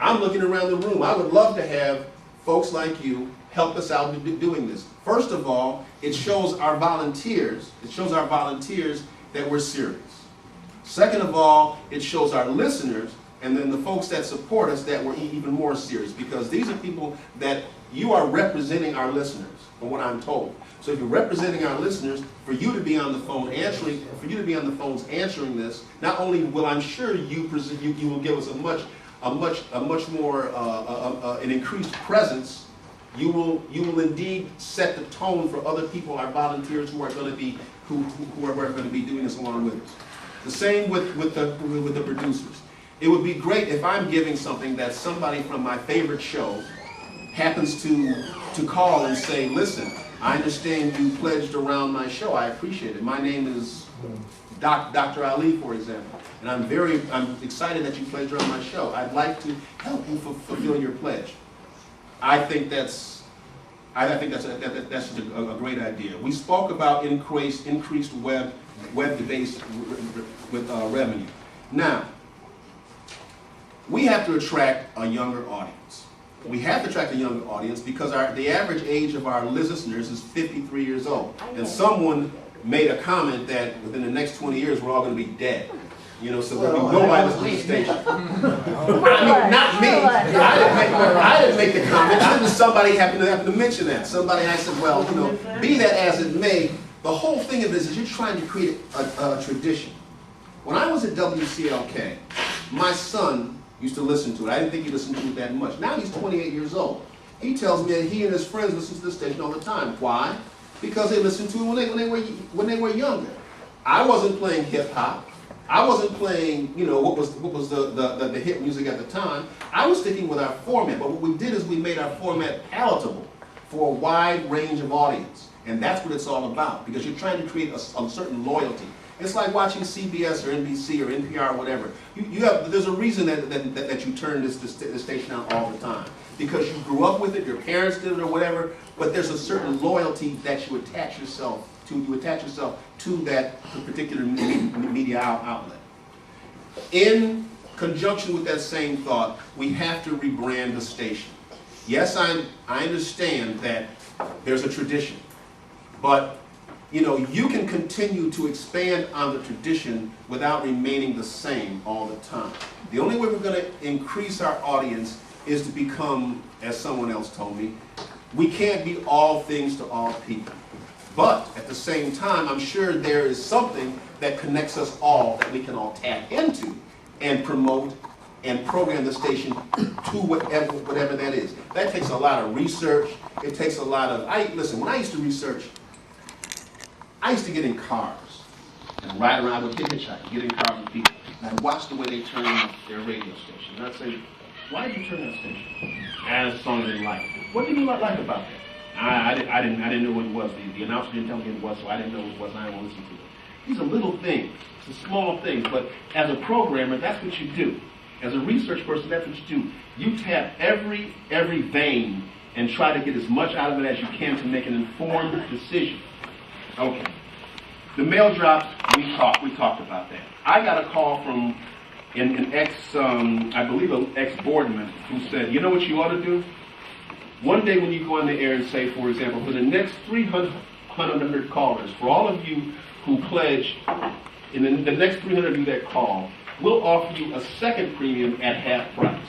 I'm looking around the room. I would love to have folks like you help us out in doing this. First of all, it shows our volunteers that we're serious. Second of all, it shows our listeners and then the folks that support us that we're even more serious, because these are people that you are representing our listeners, from what I'm told. So if you're representing our listeners, for you to be on the phone answering, phones answering this, not only will I'm sure you will give us a much more an increased presence. You will indeed set the tone for other people, our volunteers who are going to be doing this along with us. The same with the producers. It would be great if I'm giving something that somebody from my favorite show happens to call and say, listen, I understand you pledged around my show. I appreciate it. My name is Dr. Ali, for example. And I'm excited that you pledged her on my show. I'd like to help you fulfill your pledge. I think that's just a great idea. We spoke about increased web-based revenue. Now, we have to attract a younger audience. We have to attract a younger audience because the average age of our listeners is 53 years old. And someone made a comment that within the next 20 years we're all going to be dead. You know, so there'll be nobody listening to the station. I mean, not me. I didn't make the comment. I just somebody happened to mention that. Somebody I said, well, you know, be that as it may, the whole thing of this is you're trying to create a tradition. When I was at WCLK, my son used to listen to it. I didn't think he listened to it that much. Now he's 28 years old. He tells me that he and his friends listen to the station all the time. Why? Because they listened to it when they were younger. I wasn't playing hip hop. I wasn't playing, you know, what was the hit music at the time. I was sticking with our format. But what we did is we made our format palatable for a wide range of audience. And that's what it's all about, because you're trying to create a certain loyalty. It's like watching CBS or NBC or NPR or whatever. There's a reason that you turn this station on all the time. Because you grew up with it, your parents did it or whatever, but there's a certain loyalty that you attach yourself to. You attach yourself to that particular media outlet. In conjunction with that same thought, we have to rebrand the station. Yes, I understand that there's a tradition, but you know, you can continue to expand on the tradition without remaining the same all the time. The only way we're going to increase our audience is to become, as someone else told me, we can't be all things to all people. But at the same time, I'm sure there is something that connects us all that we can all tap into and promote and program the station to whatever that is. That takes a lot of research. It takes a lot of, listen, when I used to research, I used to get in cars and ride around with hitchhikers, get in cars with people, and I'd watch the way they turn their radio station. And I'd say, why did you turn that station? As a song I didn't like. What did you like about that? I didn't know what it was. The announcer didn't tell me what it was, so I didn't know what it was, and I didn't want to listen to it. These are little things. It's a small things, but as a programmer, that's what you do. As a research person, that's what you do. You tap every vein and try to get as much out of it as you can to make an informed decision. Okay. The mail drops, we talked about that. I got a call from an I believe an ex-boardman who said, you know what you ought to do? One day when you go on the air and say, for example, for the next 300 callers, for all of you who pledge, in the next 300 of you that call, we'll offer you a second premium at half price.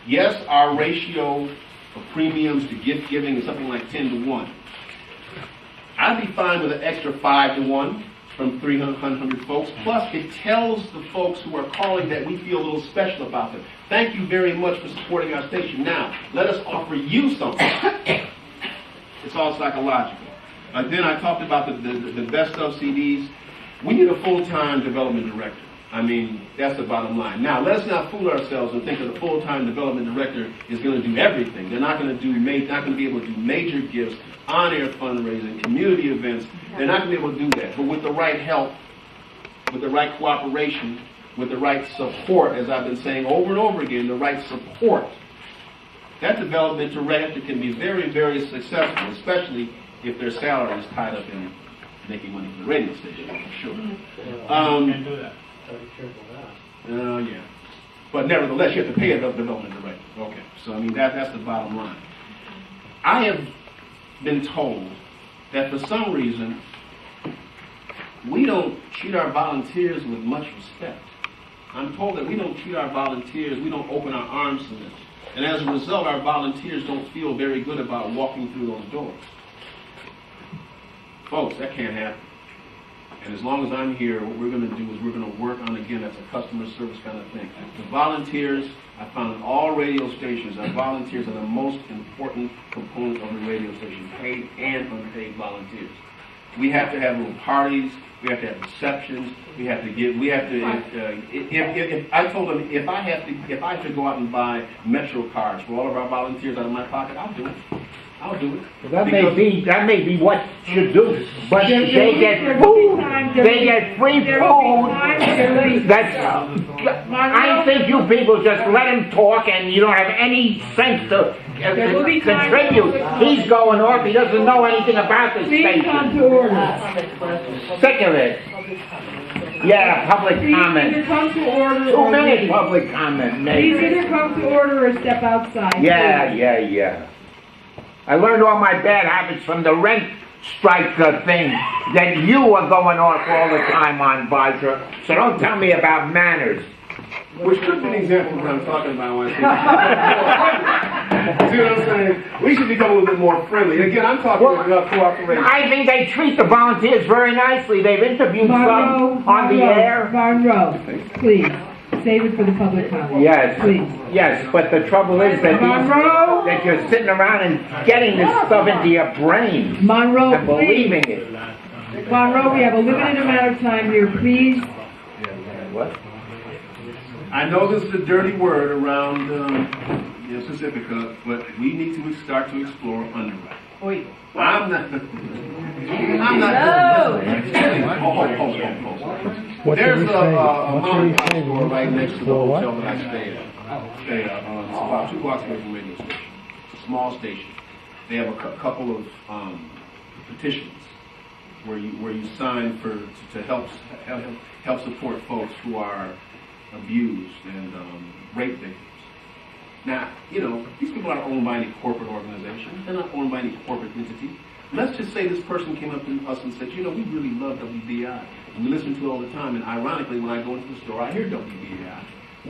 Yes, our ratio of premiums to gift giving is something like 10 to 1. I'd be fine with an extra 5 to 1 from 300 folks. Plus, it tells the folks who are calling that we feel a little special about them. Thank you very much for supporting our station. Now, let us offer you something. It's all psychological. Then I talked about the best of CDs. We need a full-time development director. I mean, that's the bottom line. Now, let's not fool ourselves and think that the full-time development director is going to do everything. They're not going to be able to do major gifts, on-air fundraising, community events. They're not going to be able to do that. But with the right help, with the right cooperation, with the right support, as I've been saying over and over again, the right support, that development director can be very, very successful, especially if their salary is tied up in making money for the radio station, for sure. Can't do that. Yeah. But nevertheless, you have to pay a development director. Okay. So, I mean, that's the bottom line. I have been told that for some reason, we don't treat our volunteers with much respect. I'm told that we don't treat our volunteers, we don't open our arms to them. And as a result, our volunteers don't feel very good about walking through those doors. Folks, that can't happen. And as long as I'm here, what we're going to do is we're going to work on, again, that's a customer service kind of thing. The volunteers, I found in all radio stations, that volunteers are the most important component of the radio station, paid and unpaid volunteers. We have to have little parties, we have to have receptions, we have to give, if I told them, if I have to go out and buy Metro cards for all of our volunteers out of my pocket, I'll do it. I'll do it. That may be what you do, but they get food times they get free there will be food. times there will be- I think you people just let him talk and you don't have any sense to There will be times- contribute. He's going off, he doesn't know anything about this Please come station. to order. Sick of it. Yeah, public Please either comment. come to order 2 or minutes leave. public comment, Please maybe. either come to order or step outside. Yeah. I learned all my bad habits from the rent strike thing that you were going off all the time on, Vajra. So don't tell me about manners. Which could be an example of what I'm talking about when I see what I'm saying? We should become a little bit more friendly. Again, I'm talking about cooperation. I think they treat the volunteers very nicely. They've interviewed some on the air. Monroe, please, save it for the public comment. Yes, Please. yes, but the trouble is that Monroe, that you're sitting around and getting this stuff into your brain Monroe, and please. believing it. Monroe, we have a limited amount of time here, please. What? I know this is a dirty word around Pacifica, but we need to start to explore underwriting. I'm not. There's a mom and pop store right next to the hotel that I stay at. It's about 2 blocks away from the radio station. It's a small station. They have a couple of petitions where you sign to help support folks who are abused and rape victims. Now, these people aren't owned by any corporate organization. They're not owned by any corporate entity. Let's just say this person came up to us and said, we really love WBAI. And we listen to it all the time. And ironically, when I go into the store, I hear WBAI.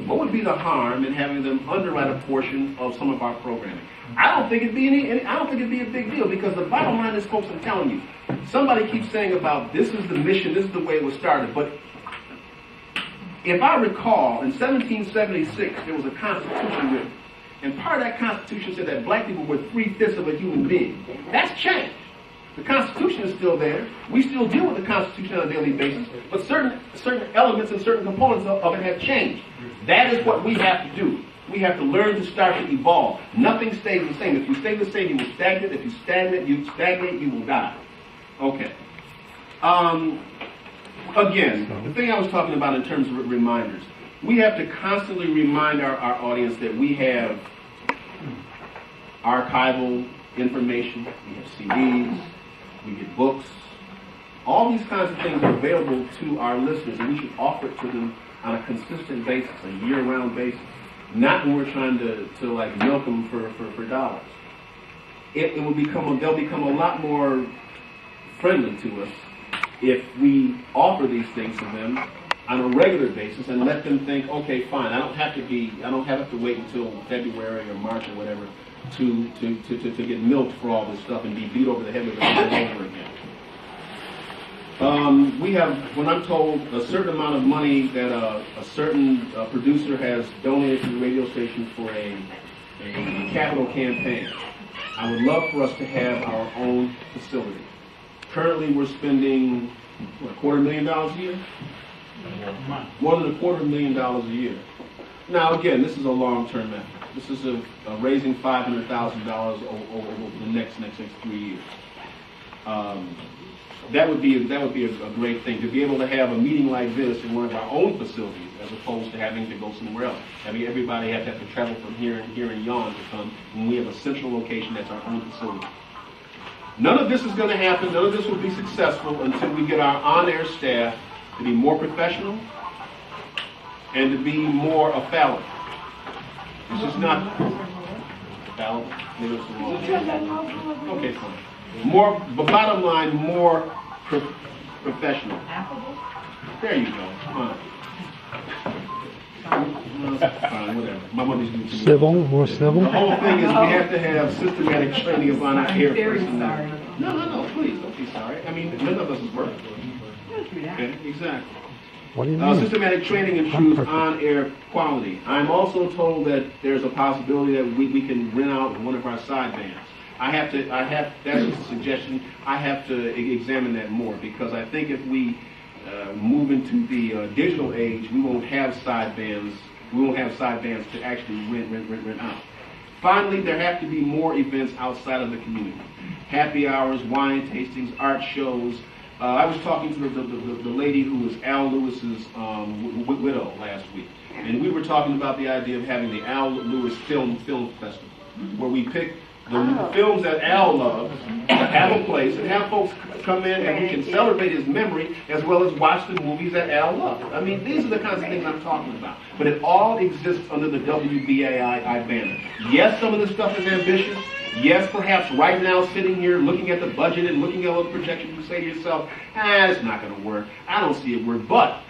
What would be the harm in having them underwrite a portion of some of our programming? I don't think it'd be I don't think it'd be a big deal, because the bottom line is, folks, I'm telling you, somebody keeps saying about this is the mission, this is the way it was started, but if I recall, in 1776, there was a constitution written, and part of that constitution said that black people were 3/5 of a human being. That's changed. The Constitution is still there. We still deal with the Constitution on a daily basis, but certain elements and certain components of it have changed. That is what we have to do. We have to learn to start to evolve. Nothing stays the same. If you stay the same, you will stagnate. If you stagnate, you will die. Okay. Again, the thing I was talking about in terms of reminders, we have to constantly remind our audience that we have archival information, we have CDs, we get books. All these kinds of things are available to our listeners, and we should offer it to them on a consistent basis, a year-round basis. Not when we're trying to like milk them for dollars. They'll become a lot more friendly to us if we offer these things to them on a regular basis and let them think, okay, fine, I don't have to wait until February or March or whatever to get milked for all this stuff and be beat over the head with it all over again. We have, when I'm told, a certain amount of money that a certain producer has donated to the radio station for a capital campaign. I would love for us to have our own facility. Currently, we're spending, $250,000 a year? More than $250,000 a year. Now, again, this is a long-term effort. This is raising $500,000 over the next 3 years. That would be a great thing, to be able to have a meeting like this in one of our own facilities, as opposed to having to go somewhere else. Everybody has to travel from here and yon to come, when we have a central location that's our own facility. None of this is going to happen, none of this will be successful until we get our on-air staff to be more professional and to be more fallible. It's just not fallible. Maybe it's the wrong word. Okay, fine. But bottom line, more professional. There you go. Fine. Fine, whatever. My mother's doing to me. The whole thing is we have to have systematic training upon our air personnel. No, please, don't be sorry. None of us is perfect. Okay, exactly. What do you mean? Systematic training improves on-air quality. I'm also told that there's a possibility that we can rent out one of our sidebands. that's just a suggestion. I have to examine that more, because I think if we move into the digital age, we won't have sidebands. We won't have sidebands to actually rent out. Finally, there have to be more events outside of the community. Happy hours, wine tastings, art shows, I was talking to the lady who was Al Lewis's widow last week, and we were talking about the idea of having the Al Lewis Film Festival, where we pick the films that Al loved, have a place, and have folks come in and we can celebrate his memory as well as watch the movies that Al loved. I mean, these are the kinds of things I'm talking about. But it all exists under the WBAI banner. Yes, some of this stuff is ambitious. Yes, perhaps right now sitting here looking at the budget and looking at all the projections, you say to yourself, it's not going to work. I don't see it work. But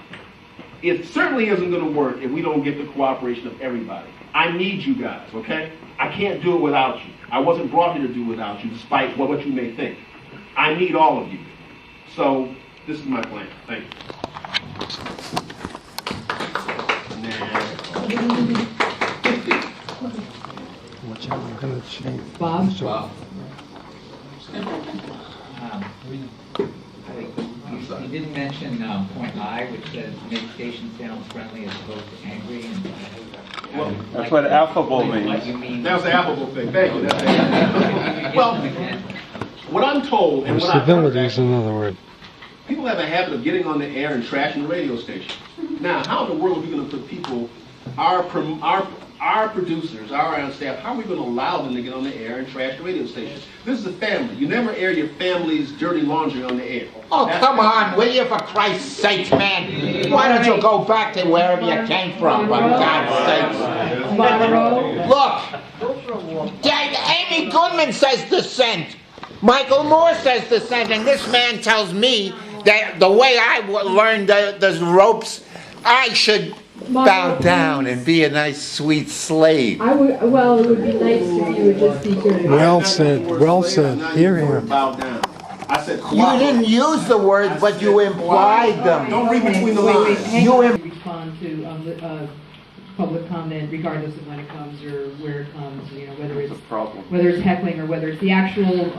it certainly isn't going to work if we don't get the cooperation of everybody. I need you guys, okay? I can't do it without you. I wasn't brought here to do it without you, despite what you may think. I need all of you. So, this is my plan. Thank you. Bob? Wow. I think you didn't mention point I, which says make station sounds friendly as opposed to angry. And That's what affable means. What you mean. That was the affable thing. Thank you. Well, what I'm told and what I've heard, is another word. people have a habit of getting on the air and trashing the radio station. Now, how in the world are we going to put people, our producers, our on staff, how are we going to allow them to get on the air and trash the radio station? This is a family. You never air your family's dirty laundry on the air. Oh, come on, will you, for Christ's sake, man? Why don't you go back to wherever you came from, for God's sakes? Look, Amy Goodman says dissent. Michael Moore says dissent, and this man tells me that the way I learned the ropes, I should bow down and be a nice, sweet slave. Well, it would be nice if you would just be here. Well said, well said. Here, here. Bow down. I said, You didn't use the words, but you implied them. Don't read between the Wait, lines. hang on. Respond to public comment regardless of when it comes or where it comes, you know, whether it's heckling or whether it's the actual,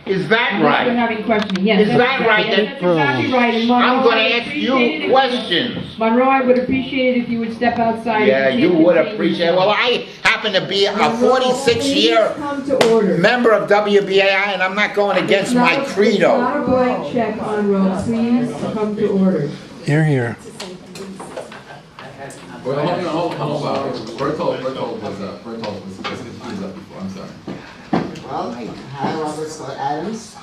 Is that we're right? having questioning, yes. Is that right? That's exactly right. And Monroe, I'm going I to would ask appreciate you it if questions. Monroe, I would appreciate it if you would step outside. Yeah, and you continue would to appreciate it. yourself. Well, I happen to be a Monroe, 46-year please come to order. member of WBAI, and I'm not going against my It's credo. not a blank check, Monroe. Please come to order. Here, here. Well, hold on. Berthold was up before, I'm sorry. Well, hi, Robert Scott Adams.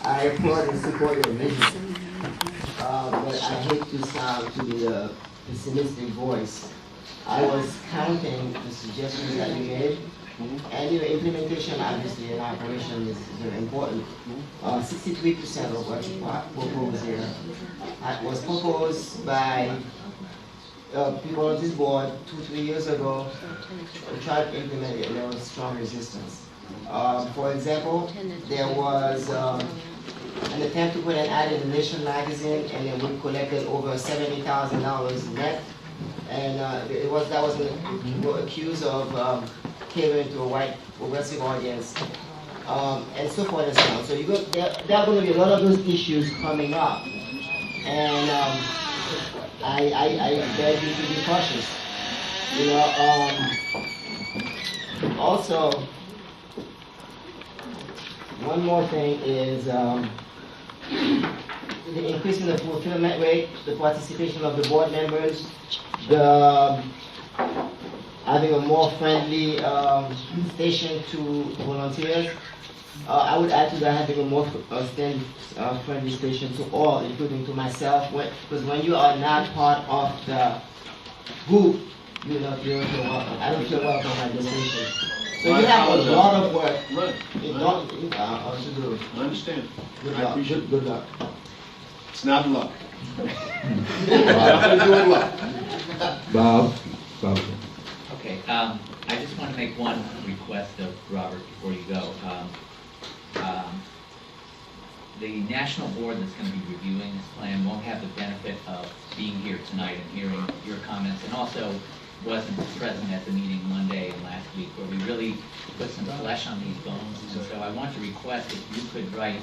I applaud and support your vision. But I hate to sound to be the pessimistic voice. I was counting the suggestions that you made, and your implementation, obviously, in operation is very important. 63% of what you proposed here was proposed by people on this board 2-3 years ago. We tried to implement it, and there was strong resistance. For example, there was an attempt to put an ad in the Nation magazine, and then we collected over $70,000 net. And we were accused of catering to a white progressive audience, and so forth and so on. So there are going to be a lot of those issues coming up, and I beg you to be cautious. You know, also, one more thing is the increase in the fulfillment rate, the participation of the board members, having a more friendly station to volunteers. I would add to that having a more friendly station to all, including to myself, because when you are not part of the group, you're not welcome. I don't feel welcome at the station. So you have a lot of work to do. I understand. Good I luck. appreciate Good luck. It's not luck. Nothing to do with luck. Bob. Okay, I just want to make one request of Robert before you go. The national board that's going to be reviewing this plan won't have the benefit of being here tonight and hearing your comments, and also wasn't present at the meeting Monday and last week where we really put some flesh on these bones. And so I want to request if you could write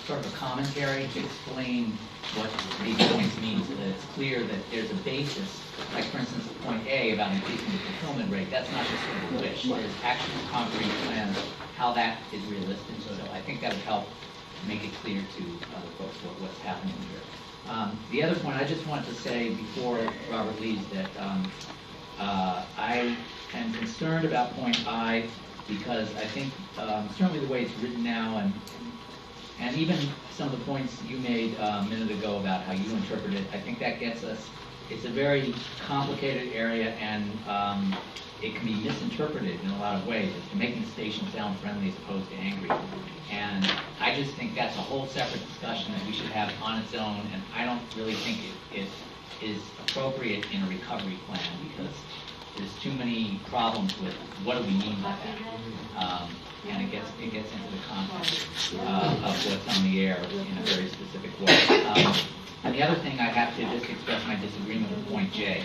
sort of a commentary to explain what these points mean, so that it's clear that there's a basis. Like, for instance, point A about increasing the fulfillment rate, that's not just sort of a wish. There's actual concrete plans how that is realistic. So I think that would help make it clear to other folks what's happening here. The other point I just wanted to say before Robert leaves that I am concerned about point I, because I think certainly the way it's written now, and even some of the points you made a minute ago about how you interpret it, I think that gets us, it's a very complicated area, and it can be misinterpreted in a lot of ways as to making the station sound friendly as opposed to angry. And I just think that's a whole separate discussion that we should have on its own, and I don't really think it is appropriate in a recovery plan, because there's too many problems with what do we mean by that. And it gets into the context of what's on the air in a very specific way. And the other thing I have to just express my disagreement with point J,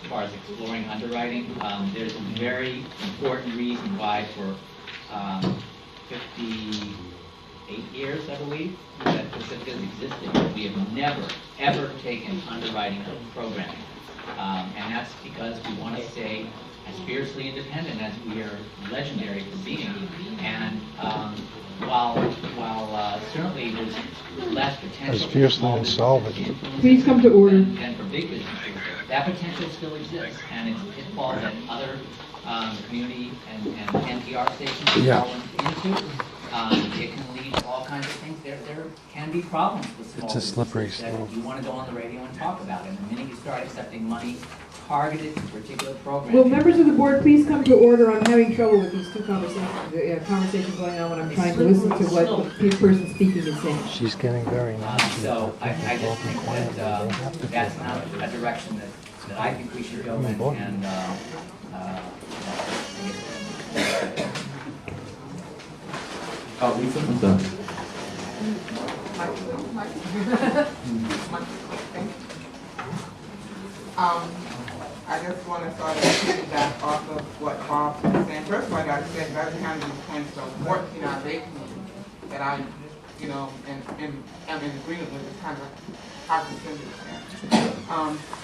as far as exploring underwriting. There's a very important reason why for 58 years, I believe, that Pacifica has existed, we have never, ever taken underwriting programming. And that's because we want to stay as fiercely independent as we are legendary for being. And while certainly there's less potential As fiercely insolvent. Please come to order. than for big businesses, that potential still exists, and it's pitfalls that other community and NPR stations Yeah. fall into. It can lead to all kinds of things. There can be problems with small It's a slippery businesses slope. that you want to go on the radio and talk about. And the minute you start accepting money targeted to particular programs. Will members of the board please come to order? I'm having trouble with these two conversations going on when I'm trying to listen to what the person speaking is saying. She's getting very nasty. So I just think that that's not a direction that I think we should go in, and Lisa, I'm done. I just want to sort of piggyback off of what Bob was saying. First of all, I got to say, by the time these plans are working out, they that I, you know, and I'm in agreement with the kind of how to send it.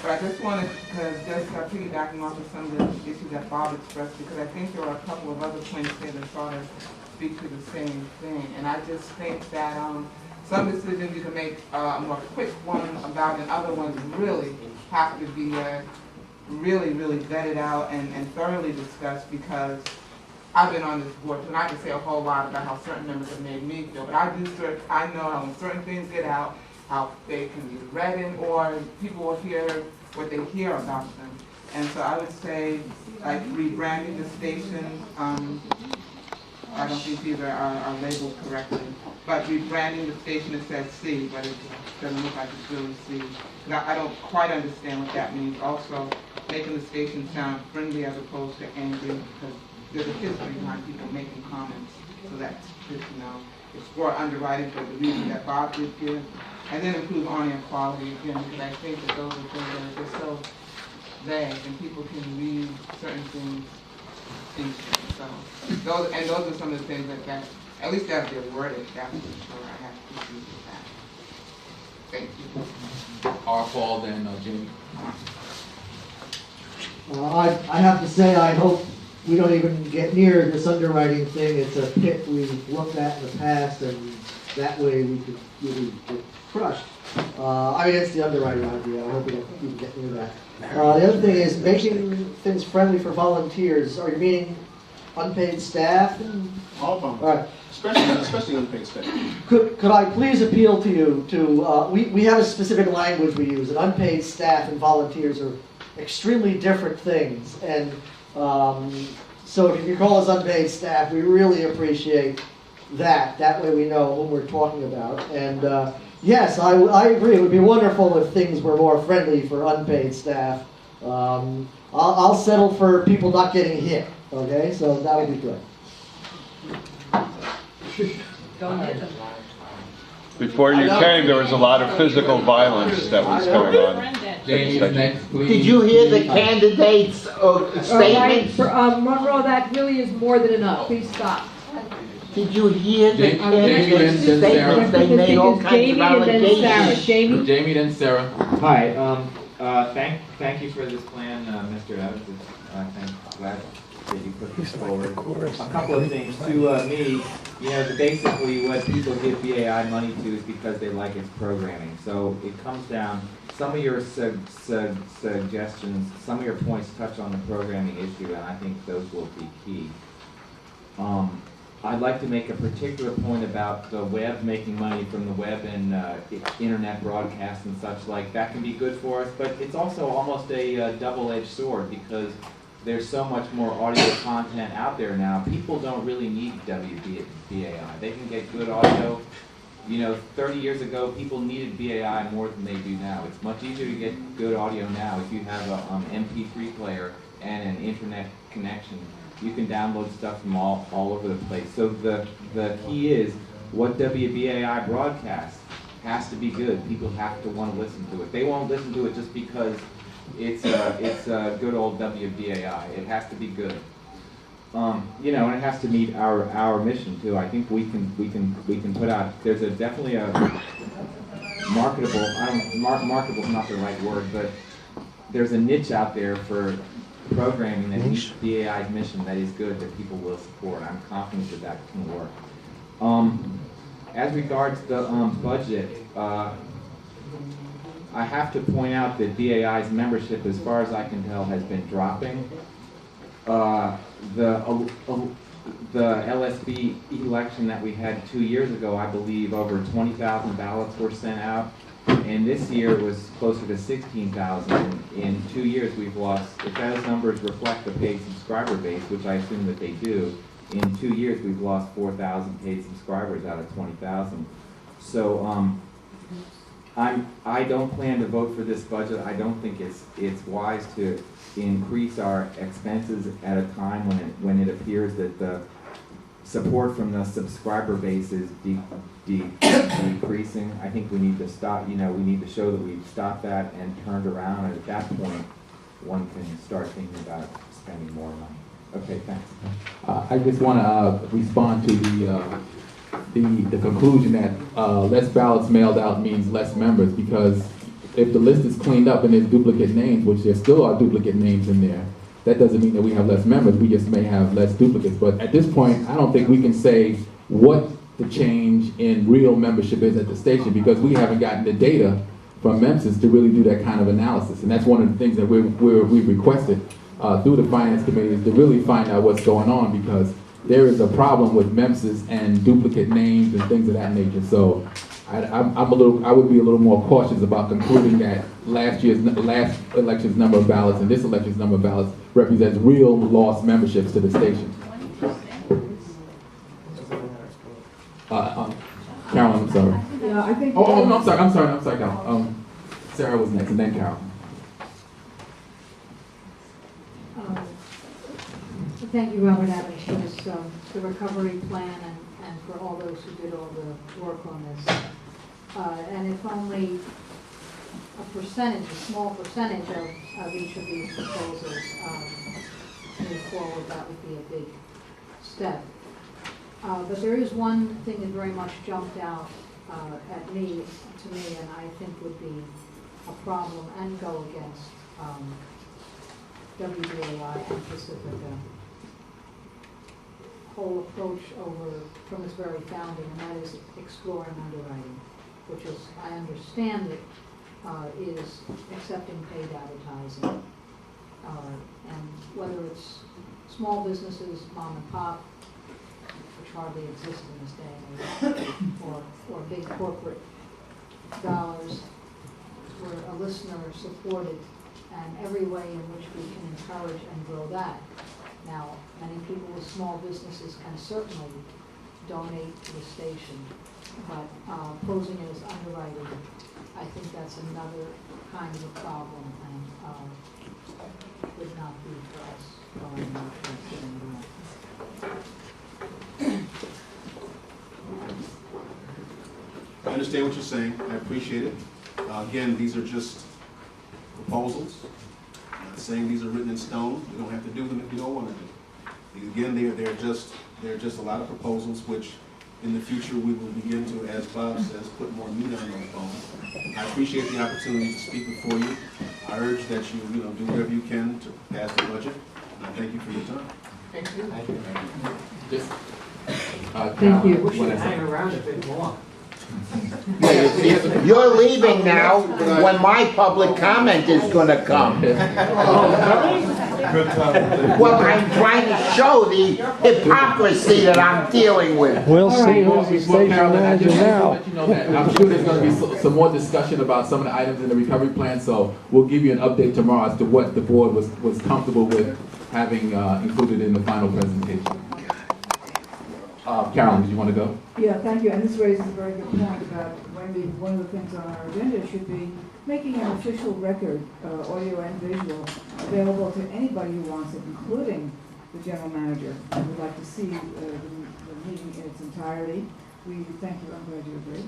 But I just wanted to just piggybacking off of some of the issues that Bob expressed, because I think there are a couple of other points there that sort of speak to the same thing. And I just think that some decisions you can make a more quick one about, and other ones really have to be really vetted out and thoroughly discussed, because I've been on this board, and I can say a whole lot about how certain members have made me feel, but I know how when certain things get out, how they can be read in, or people will hear what they hear about them. And so I would say, like, rebranding the station, I don't think these are labeled correctly, but rebranding the station, it says C, but it doesn't look like it's really C. I don't quite understand what that means. Also, making the station sound friendly as opposed to angry, because there's a history behind people making comments, so that's good to know. Explore underwriting for the reason that Bob did give, and then improve on-air quality again, because I think that those are things that are just so vague, and people can read certain things easily. So those are some of the things that at least as they're worded, that's for sure. I have to issues with that. Thank you. Our fall then, Jamie. I have to say, I hope we don't even get near this underwriting thing. It's a pit we've looked at in the past, and that way we could really get crushed. I mean, it's the underwriting idea. I hope we don't even get near that. The other thing is making things friendly for volunteers. Are you meaning unpaid staff? All of them. All right. Especially unpaid staff. Could I please appeal to you to, we have a specific language we use, and unpaid staff and volunteers are extremely different things. And so if you call us unpaid staff, we really appreciate that. That way we know what we're talking about. And yes, I agree. It would be wonderful if things were more friendly for unpaid staff. I'll settle for people not getting hit. Okay, so that would be good. Before you came, there was a lot of physical violence that was going on. Jamie, next, please. Did you hear the candidates' statements? Monroe, that really is more than enough. Please stop. Did you hear the Jamie, candidates' then Sarah. statements? They made all kinds of allegations. Jamie, then Sarah. Hi, thank you for this plan, Mr. Evans. Glad that you put this forward. A couple of things. To me, basically what people give BAI money to is because they like its programming. So it comes down, some of your suggestions, some of your points touch on the programming issue, and I think those will be key. I'd like to make a particular point about the web, making money from the web and internet broadcasts and such like. That can be good for us, but it's also almost a double-edged sword because there's so much more audio content out there now. People don't really need WBAI. They can get good audio. 30 years ago, people needed BAI more than they do now. It's much easier to get good audio now if you have a MP3 player and an internet connection. You can download stuff from all over the place. So the key is what WBAI broadcasts has to be good. People have to want to listen to it. They won't listen to it just because it's a good old WBAI. It has to be good. And it has to meet our mission too. I think we can put out. There's definitely a marketable. Marketable is not the right word, but there's a niche out there for programming that meets BAI's mission that is good, that people will support. I'm confident that can work. As regards the budget, I have to point out that BAI's membership, as far as I can tell, has been dropping. The LSB election that we had 2 years ago, I believe over 20,000 ballots were sent out. And this year it was closer to 16,000. In 2 years we've lost, if those numbers reflect the paid subscriber base, which I assume that they do, in 2 years we've lost 4,000 paid subscribers out of 20,000. So I don't plan to vote for this budget. I don't think it's wise to increase our expenses at a time when it appears that the support from the subscriber base is decreasing. I think we need to stop, we need to show that we've stopped that and turned around, and at that point, one can start thinking about spending more money. Okay, thanks. I just want to respond to the conclusion that less ballots mailed out means less members, because if the list is cleaned up and there's duplicate names, which there still are duplicate names in there, that doesn't mean that we have less members. We just may have less duplicates. But at this point, I don't think we can say what the change in real membership is at the station, because we haven't gotten the data from MEMSIS to really do that kind of analysis. And that's one of the things that we've requested through the Finance Committee, is to really find out what's going on, because there is a problem with MEMSIS and duplicate names and things of that nature. So I would be a little more cautious about concluding that last election's number of ballots and this election's number of ballots represents real lost memberships to the station. Carolyn, I'm sorry. Yeah, I think. Oh, no, I'm sorry, Carolyn. Sarah was next, and then Carolyn. Thank you, Robert Adams, for this, the recovery plan and for all those who did all the work on this. And if only a small percentage of each of these proposals move forward, that would be a big step. But there is one thing that very much jumped out to me, and I think would be a problem and go against WBAI and Pacifica whole approach from its very founding, and that is exploring underwriting, which is, I understand it, is accepting paid advertising. And whether it's small businesses, mom and pop, which hardly exist in this day and age, or big corporate dollars, where a listener is supported, and every way in which we can encourage and grow that. Now, many people with small businesses can certainly donate to the station, but posing it as underwriting, I think that's another kind of a problem, and would not be for us going out and sitting around. I understand what you're saying. I appreciate it. Again, these are just proposals. I'm not saying these are written in stone. You don't have to do them if you don't want to do them. Again, they're just a lot of proposals which in the future we will begin to, as Bob says, put more meat on those bones. I appreciate the opportunity to speak before you. I urge that you do whatever you can to pass the budget. And I thank you for your time. Thank you. Just, Thank you. Carol, wanna say- around a bit more. You're leaving now when my public comment is gonna come. Well, I'm trying to show the hypocrisy that I'm dealing with. We'll All see right. who's the station Carolyn, I just manager want to now. let you know that I'm sure there's going to be some more discussion about some of the items in the recovery plan, so we'll give you an update tomorrow as to what the board was comfortable with having included in the final presentation. Carolyn, did you want to go? Yeah, thank you, and this raises a very good point about one of the things on our agenda should be making an official record, audio and visual, available to anybody who wants it, including the general manager. I would like to see the meeting in its entirety. We, thank you, I'm glad you agree.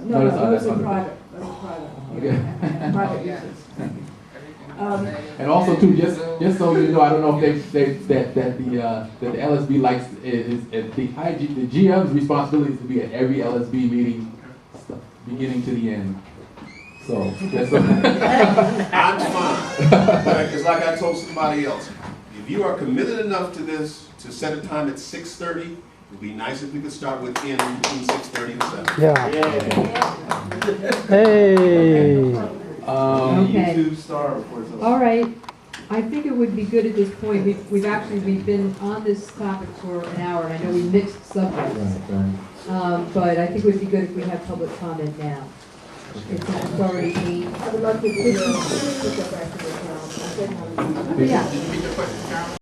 No, that's those are under- private, Okay. and private uses. And also too, just so you know, I don't know if that the LSB likes is the GM's responsibility is to be at every LSB meeting, beginning to the end. So that's I'm fine. It's like I told somebody else. If you are committed enough to this, to set a time at 6:30, it would be nice if we could start within between 6:30 and 7. Yeah. Hey. Okay. All right. I think it would be good at this point, we've been on this topic for an hour, and I know we mixed subjects. But I think it would be good if we had public comment now. It's already 8. I would like to put that back to the account. Yeah. Did you get your question, Carolyn?